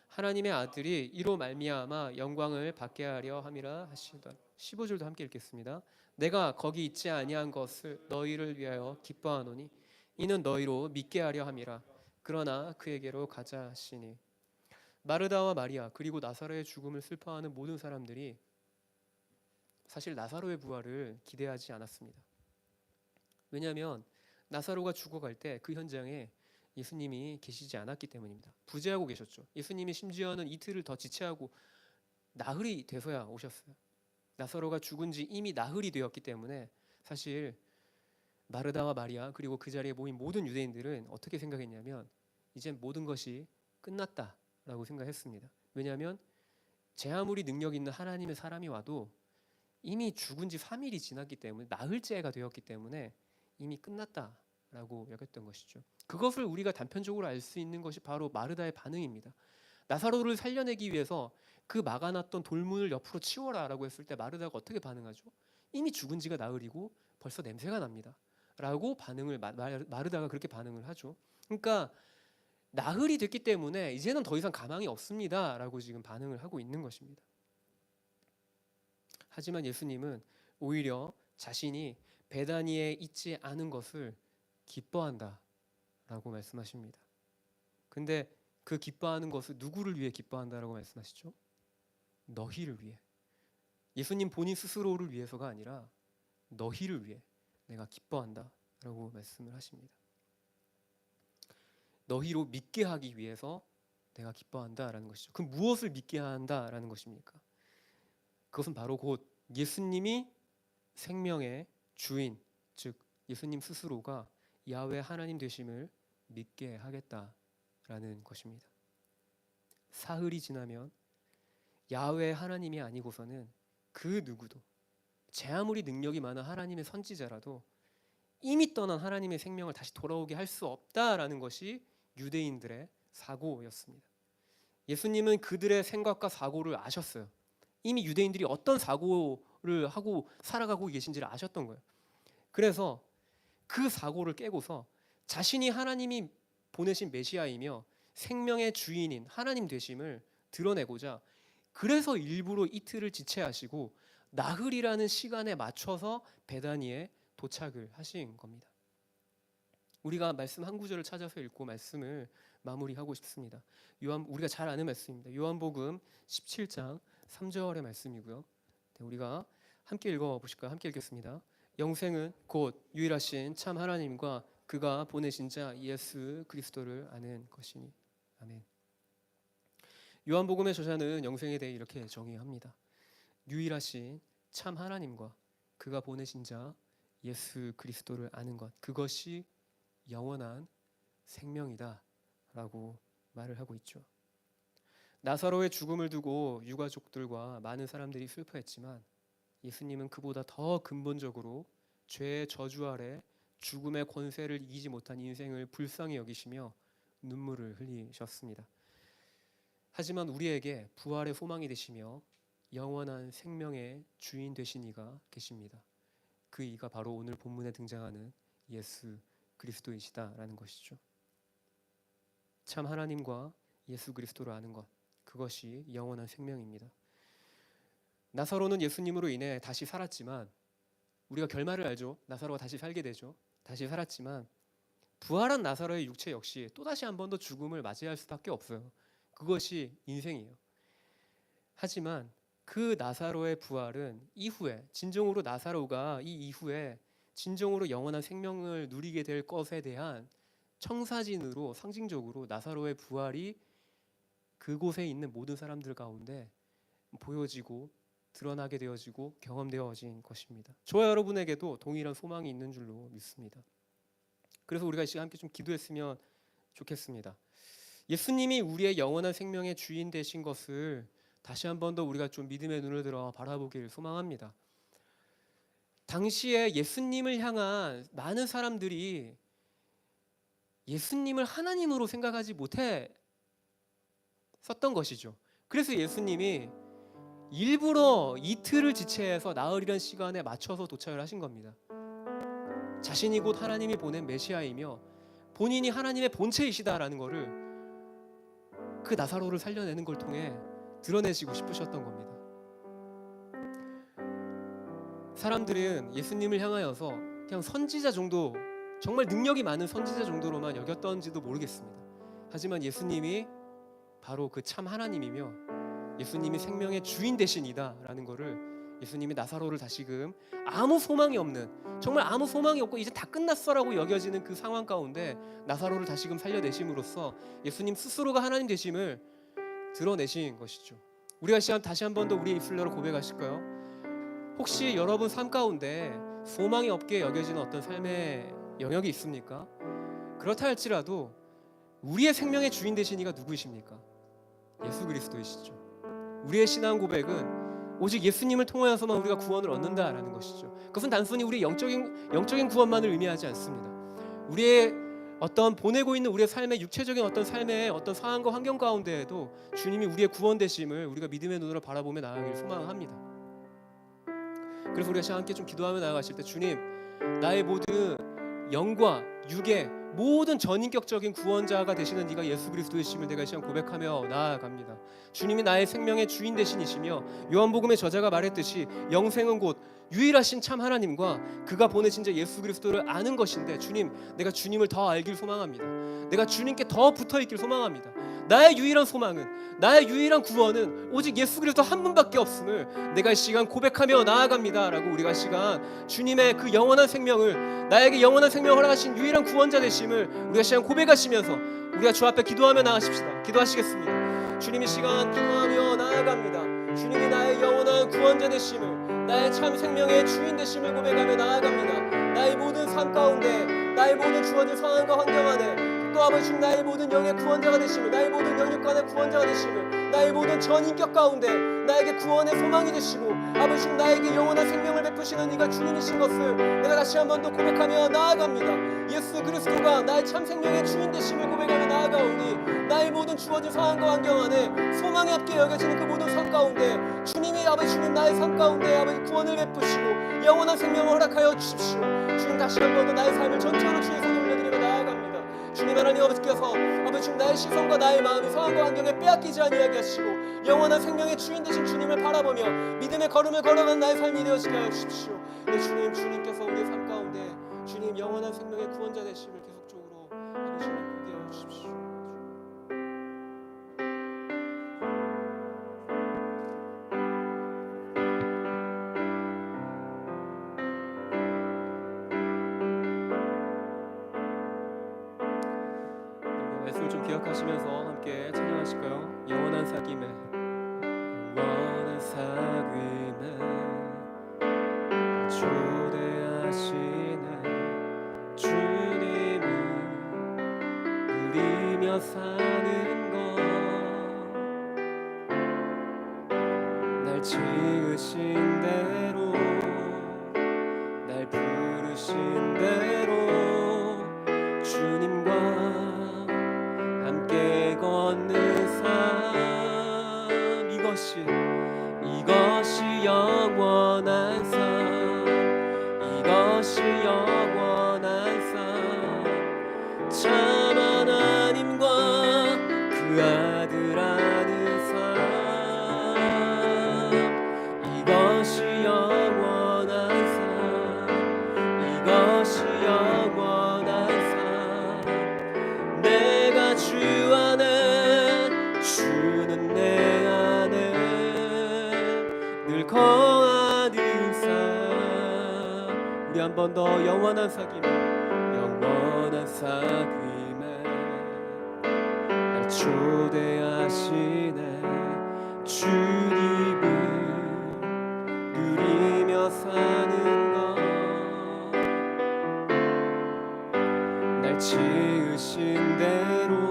하나님의 아들이 이로 말미암아 영광을 받게 하려 함이라 하시더라. 15절도 함께 읽겠습니다. 내가 거기 있지 아니한 것을 너희를 위하여 기뻐하노니 이는 너희로 믿게 하려 함이라. 그러나 그에게로 가자 하시니. 마르다와 마리아 그리고 나사로의 죽음을 슬퍼하는 모든 사람들이 사실 나사로의 부활을 기대하지 않았습니다. 왜냐하면 나사로가 죽어갈 때 그 현장에 예수님이 계시지 않았기 때문입니다. 부재하고 계셨죠. 예수님이 심지어는 이틀을 더 지체하고 나흘이 돼서야 오셨어요. 나사로가 죽은 지 이미 나흘이 되었기 때문에 사실 마르다와 마리아 그리고 그 자리에 모인 모든 유대인들은 어떻게 생각했냐면 이제 모든 것이 끝났다라고 생각했습니다. 왜냐하면 제 아무리 능력 있는 하나님의 사람이 와도 이미 죽은 지 3일이 지났기 때문에 나흘째가 되었기 때문에 이미 끝났다라고 여겼던 것이죠. 그것을 우리가 단편적으로 알 수 있는 것이 바로 마르다의 반응입니다. 나사로를 살려내기 위해서 그 막아놨던 돌문을 옆으로 치워라라고 했을 때 마르다가 어떻게 반응하죠? 이미 죽은 지가 나흘이고 벌써 냄새가 납니다. 라고 마르다가 그렇게 반응을 하죠. 그러니까 나흘이 됐기 때문에 이제는 더 이상 가망이 없습니다. 라고 지금 반응을 하고 있는 것입니다. 하지만 예수님은 오히려 자신이 베다니에 있지 않은 것을 기뻐한다 라고 말씀하십니다. 근데 그 기뻐하는 것을 누구를 위해 기뻐한다라고 말씀하시죠? 너희를 위해. 예수님 본인 스스로를 위해서가 아니라 너희를 위해 내가 기뻐한다 라고 말씀을 하십니다. 너희로 믿게 하기 위해서 내가 기뻐한다라는 것이죠. 그럼 무엇을 믿게 한다라는 것입니까? 그것은 바로 곧 예수님이 생명의 주인, 즉 예수님 스스로가 야훼 하나님 되심을 믿게 하겠다라는 것입니다. 사흘이 지나면 야훼 하나님이 아니고서는 그 누구도, 제 아무리 능력이 많은 하나님의 선지자라도 이미 떠난 하나님의 생명을 다시 돌아오게 할 수 없다라는 것이 유대인들의 사고였습니다. 예수님은 그들의 생각과 사고를 아셨어요. 이미 유대인들이 어떤 사고를 하고 살아가고 계신지를 아셨던 거예요. 그래서 그 사고를 깨고서 자신이 하나님이 보내신 메시아이며 생명의 주인인 하나님 되심을 드러내고자, 그래서 일부러 이틀을 지체하시고 나흘이라는 시간에 맞춰서 베다니에 도착을 하신 겁니다. 우리가 말씀 한 구절을 찾아서 읽고 말씀을 마무리하고 싶습니다. 우리가 잘 아는 말씀입니다. 요한복음 17장 3절의 말씀이고요. 우리가 함께 읽어보실까요? 함께 읽겠습니다. 영생은 곧 유일하신 참 하나님과 그가 보내신 자 예수 그리스도를 아는 것이니. 아멘. 요한복음의 저자는 영생에 대해 이렇게 정의합니다. 유일하신 참 하나님과 그가 보내신 자 예수 그리스도를 아는 것, 그것이 영원한 생명이다 라고 말을 하고 있죠. 나사로의 죽음을 두고 유가족들과 많은 사람들이 슬퍼했지만 예수님은 그보다 더 근본적으로 죄의 저주 아래 죽음의 권세를 이기지 못한 인생을 불쌍히 여기시며 눈물을 흘리셨습니다. 하지만 우리에게 부활의 소망이 되시며 영원한 생명의 주인 되신 이가 계십니다. 그 이가 바로 오늘 본문에 등장하는 예수 그리스도이시다라는 것이죠. 참 하나님과 예수 그리스도를 아는 것, 그것이 영원한 생명입니다. 나사로는 예수님으로 인해 다시 살았지만, 우리가 결말을 알죠. 나사로가 다시 살게 되죠. 다시 살았지만 부활한 나사로의 육체 역시 또다시 한 번 더 죽음을 맞이할 수밖에 없어요. 그것이 인생이에요. 하지만 그 나사로의 부활은 이후에, 진정으로 나사로가 이 이후에 진정으로 영원한 생명을 누리게 될 것에 대한 청사진으로, 상징적으로 나사로의 부활이 그곳에 있는 모든 사람들 가운데 보여지고 드러나게 되어지고 경험되어진 것입니다. 저와 여러분에게도 동일한 소망이 있는 줄로 믿습니다. 그래서 우리가 이 시간 함께 좀 기도했으면 좋겠습니다. 예수님이 우리의 영원한 생명의 주인 되신 것을 다시 한 번 더 우리가 좀 믿음의 눈을 들어 바라보길 소망합니다. 당시에 예수님을 향한 많은 사람들이 예수님을 하나님으로 생각하지 못했었던 것이죠. 그래서 예수님이 일부러 이틀을 지체해서 나흘이라는 시간에 맞춰서 도착을 하신 겁니다. 자신이 곧 하나님이 보낸 메시아이며 본인이 하나님의 본체이시다라는 것을 그 나사로를 살려내는 걸 통해 드러내시고 싶으셨던 겁니다. 사람들은 예수님을 향하여서 그냥 선지자 정도, 정말 능력이 많은 선지자 정도로만 여겼던지도 모르겠습니다. 하지만 예수님이 바로 그 참 하나님이며 예수님이 생명의 주인 되신 이다라는 것을 예수님이 나사로를 다시금 아무 소망이 없는, 정말 아무 소망이 없고 이제 다 끝났어라고 여겨지는 그 상황 가운데 나사로를 다시금 살려내심으로써 예수님 스스로가 하나님 되심을 드러내신 것이죠. 우리가 시간 다시 한 번 더 우리의 입술로 고백하실까요? 혹시 여러분 삶 가운데 소망이 없게 여겨지는 어떤 삶의 영역이 있습니까? 그렇다 할지라도 우리의 생명의 주인 되신 이가 누구이십니까? 예수 그리스도이시죠. 우리의 신앙 고백은 오직 예수님을 통하여서만 우리가 구원을 얻는다라는 것이죠. 그것은 단순히 우리의 영적인 구원만을 의미하지 않습니다. 우리의 어떤 보내고 있는 우리의 삶의 육체적인 어떤 삶의 어떤 상황과 환경 가운데에도 주님이 우리의 구원 되심을 우리가 믿음의 눈으로 바라보며 나아가길 소망합니다. 그래서 우리가 시간 함께 좀 기도하며 나아가실 때 주님, 나의 모든 영과 육의 모든 전인격적인 구원자가 되시는 네가 예수 그리스도이심을 내가 이 시간 고백하며 나아갑니다. 주님이 나의 생명의 주인 되신이시며 요한복음의 저자가 말했듯이 영생은 곧 유일하신 참 하나님과 그가 보내신 자 예수 그리스도를 아는 것인데, 주님, 내가 주님을 더 알길 소망합니다. 내가 주님께 더 붙어있길 소망합니다. 나의 유일한 소망은, 나의 유일한 구원은 오직 예수 그리스도 한 분밖에 없음을 내가 이 시간 고백하며 나아갑니다 라고 우리가 이 시간 주님의 그 영원한 생명을, 나에게 영원한 생명을 허락하신 유일한 구원자 되심을 우리가 이 시간 고백하시면서 우리가 주 앞에 기도하며 나아가십시다. 기도하시겠습니다. 주님, 이 시간 기도하며 나아갑니다. 주님이 나의 영원한 구원자 되심을, 나의 참 생명의 주인 되심을 고백하며 나아갑니다. 나의 모든 삶 가운데, 나의 모든 주어진 상황과 환경 안에 또 아버지 주님, 나의 모든 영의 구원자가 되심을, 나의 모든 영육간의 구원자가 되심을, 나의 모든 전인격 가운데 나에게 구원의 소망이 되시고 아버지 주님, 나에게 영원한 생명을 베푸시는 이가 주님이신 것을 내가 다시 한 번 더 고백하며 나아갑니다. 예수 그리스도가 나의 참 생명의 주인 되심을 고백하며 나아가오니 나의 모든 주어진 상황과 환경 안에 소망이 없게 여겨지는 그 모든 삶 가운데 주님이 아버지 주님, 나의 삶 가운데 아버지 구원을 베푸시고 영원한 생명을 허락하여 주십시오. 주님, 다시 한 번 더 나의 삶을 전적으로 주의 손에 올려드리며 나아갑니다. 주님 하나님 아버지께서 아버지 주님, 나의 시선과 나의 마음이 상황과 환경에 빼앗기지 아니하게 하시고 영원한 생명의 주인 되신 주님을 바라보며 믿음의 걸음을 걸어가는 나의 삶이 되어지게 하여 주십시오. 네, 주님, 주님께서 우리의 삶 가운데 주님 영원한 생명의 구원자 되심을 계속적으로 아버지 주님 보게 하여 주십시오. 말씀을 좀 기억하시면서 함께 찬양하실까요? 영원한 사귐에, 영원한 사귐에 초대하시네 주님을 누리며 사는 것, 날 지으신 대로, 날 부르신 대로 주님과 함께 걷는 삶, 이것이 영원한 삶, 이것이 영원한 삶, 참 하나님과 그 아들 아는 삶, 이것이 영원한 삶, 이것이 영원한 삶, 내가 주 안에 주는 내 안에 늘 거하는 삶. 우리 한 번 더 영원한 사귐에, 영원한 사귐에 날 초대하시네 주님을 누리며 사는 것, 날 지으신 대로,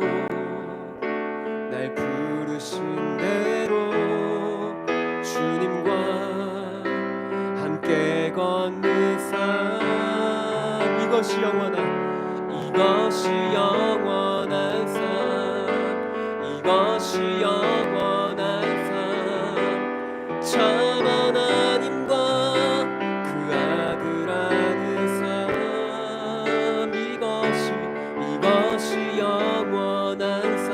날 부르신 대로 주님과 함께 걷는 삶, 이것이 영원한 삶, 이것이 영원한 삶, 참 하나님과 그 아들 아는 삶, 이것이 영원한 삶,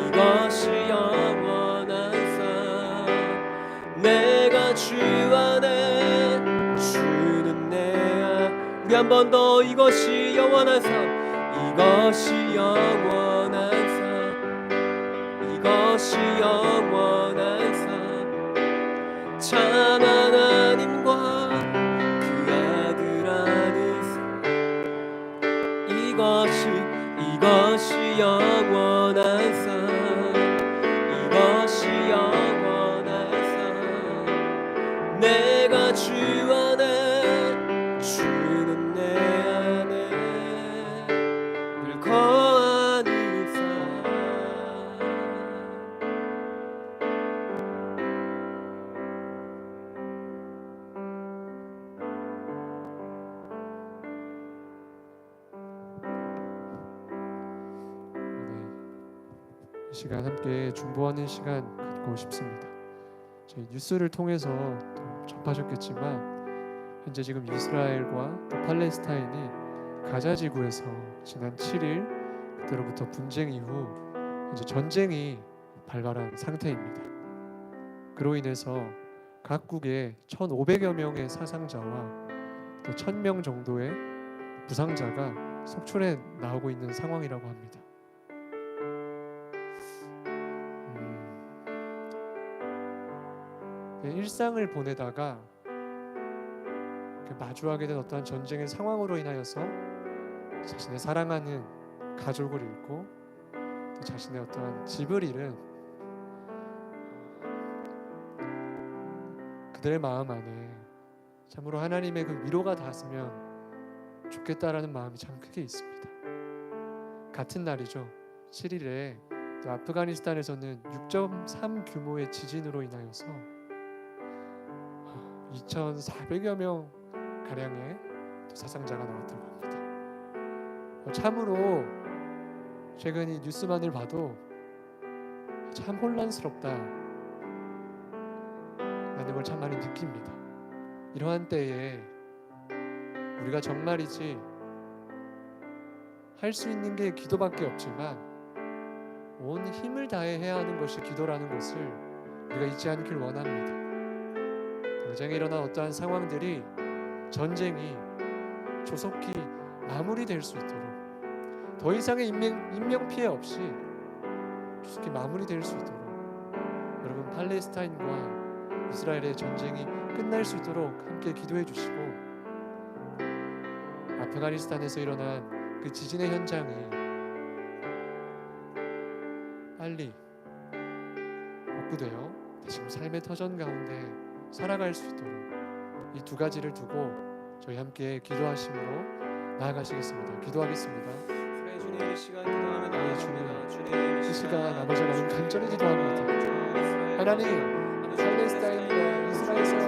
이것이 영원한 삶, 내가 주 안에 주는 내 안. 우리 한 번 더 이것이 영원한 삶, 이것이 영원한 삶, 이것이 영원한 삶, 참 하나님과 그 아들 아는 삶, 이것이 영원한 삶, 이것이 영원한 삶, 내가 주 안에 주는 내 안에 늘 거하는 삶. 이 시간 함께 중보하는 시간 갖고 싶습니다. 저희 뉴스를 통해서 또 접하셨겠지만 현재 지금 이스라엘과 또 팔레스타인이 가자 지구에서 지난 7일 그때로부터 분쟁 이후 이제 전쟁이 발발한 상태입니다. 그로 인해서 각국에 1,500여 명의 사상자와 또 1,000명 정도의 부상자가 속출해 나오고 있는 상황이라고 합니다. 일상을 보내다가 마주하게 된 어떠한 전쟁의 상황으로 인하여서 자신의 사랑하는 가족을 잃고 또 자신의 어떠한 집을 잃은 그들의 마음 안에 참으로 하나님의 그 위로가 닿았으면 좋겠다라는 마음이 참 크게 있습니다. 같은 날이죠. 7일에 또 아프가니스탄에서는 6.3 규모의 지진으로 인하여서 2,400여 명 가량의 사상자가 나왔다고 합니다. 참으로 최근 이 뉴스만을 봐도 참 혼란스럽다 라는 걸 참 많이 느낍니다. 이러한 때에 우리가 정말이지 할 수 있는 게 기도밖에 없지만 온 힘을 다해 해야 하는 것이 기도라는 것을 우리가 잊지 않길 원합니다. 당장에 일어난 어떠한 상황들이 전쟁이 조속히 마무리될 수 있도록 더 이상의 인명 피해 없이 조속히 마무리될 수 있도록 여러분 팔레스타인과 이스라엘의 전쟁이 끝날 수 있도록 함께 기도해 주시고 아프가니스탄에서 일어난 그 지진의 현장이 빨리 복구되어 다시 삶의 터전 가운데 살아갈 수 있도록 이 두 가지를 두고 저희 함께 기도하심으로 나아가시겠습니다. 기도하겠습니다. 그래 주님 이 시간 기도하며 나아갑니다. 주님 이 시간 아버지 하나님 간절히 기도합니다. 하나님 팔레스타인과 이스라엘에서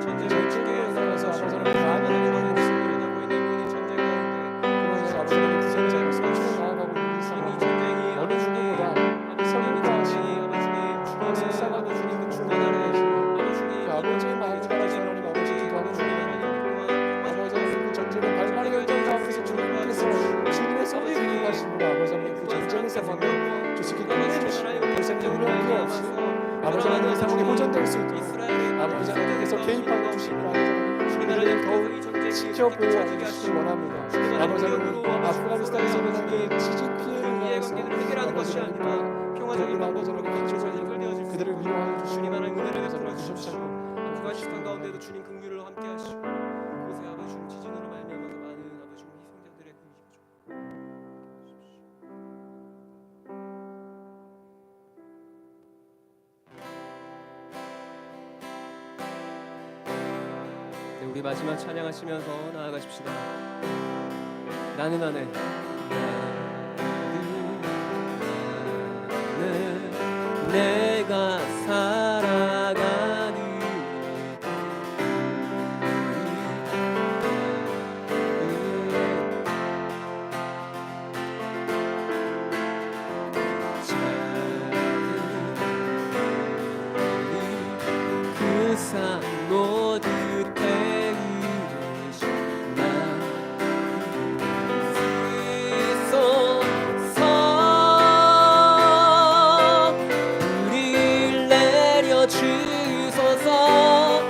전쟁으로 인하여서 아버지 하나님 많은 일어나고 있는 전쟁 가운데 그래서 아버지 하나님 부상자가 성취로 나아가고 있는 상황 어느 중보다 성과 주님의 속삭하고 주님은 중보하는 그 아버지의 마음을 알아주는 하나님 아버지 기도합니다. 아버지 하나님 그 전쟁의 발발의 결정 가운데서 주님께서 주님의 손을 기능하심으로 아버지 하나님 그 전쟁의 상황을 조속히 끝내주시고 더 이상 인명 피해 없이 아버지 하나님 이 상황이 호전될 수 있도록 아버지 하나님께서 개입하여 주시고 우리를 더욱 지켜보호하여 주시길 원합니다. 아버지 하나님 아프가니스탄에서 일어난 그 지진 피해를 인해서 해결하는 것이 아니라 평화적인 방법으로 그들을 위로하여 주시고 주님 하나님 은혜를 베풀어 주십시오. 아프가니스탄 가운데도 주님 긍휼을 함께 하시고 그곳에 아버지 주님 지진으로 말미암아서 많은 아버지 주님 희생자들의 네, 우리 마지막 찬양하시면서 나아가십시다. 나는 안에 내가 살아가는 그 산 모두 태우신 나 주소서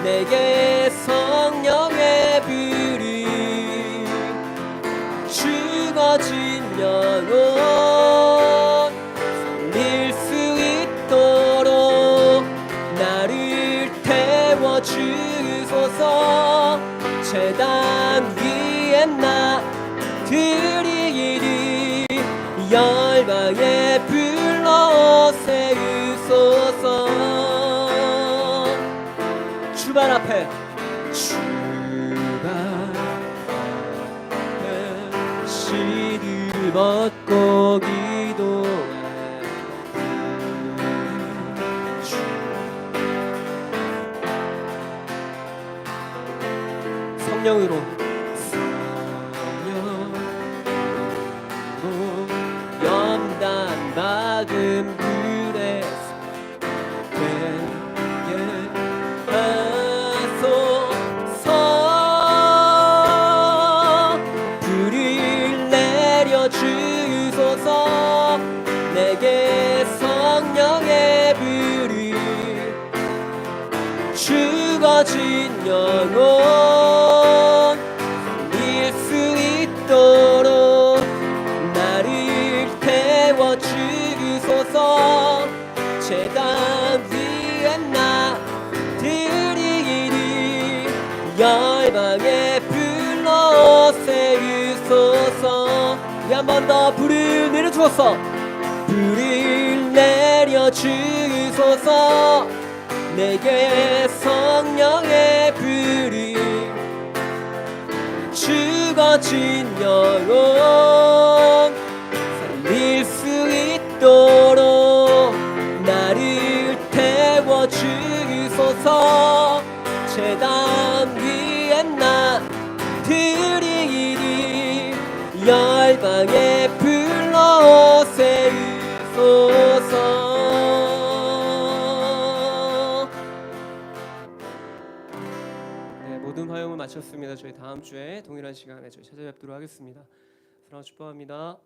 내게 성령의 불이 죽어진 영혼 살릴 수 있도록 나를 태워 주소서 제단 위에 나 드리리 열방에 불러 세우소서 주발 앞에 시를 벗고 기도해 성령으로 염다 영혼 살릴 수 있도록 나를 태워 주소서. 제단 위에 나 드리리 열방에 불러 세우소서. 우리 한 번 더 불을 내려주소서. 불을 내려주소서. 내게 성령의 불이 죽어진 영혼 살릴 수 있도록 나를 태워 주소서. 제단 위에 나 드리리 열방에 불러 세우소서. 네, 모든 화용을 마쳤습니다. 저희 다음 주에 동일한 시간에 저희 찾아뵙도록 하겠습니다. 사랑하고 축복합니다.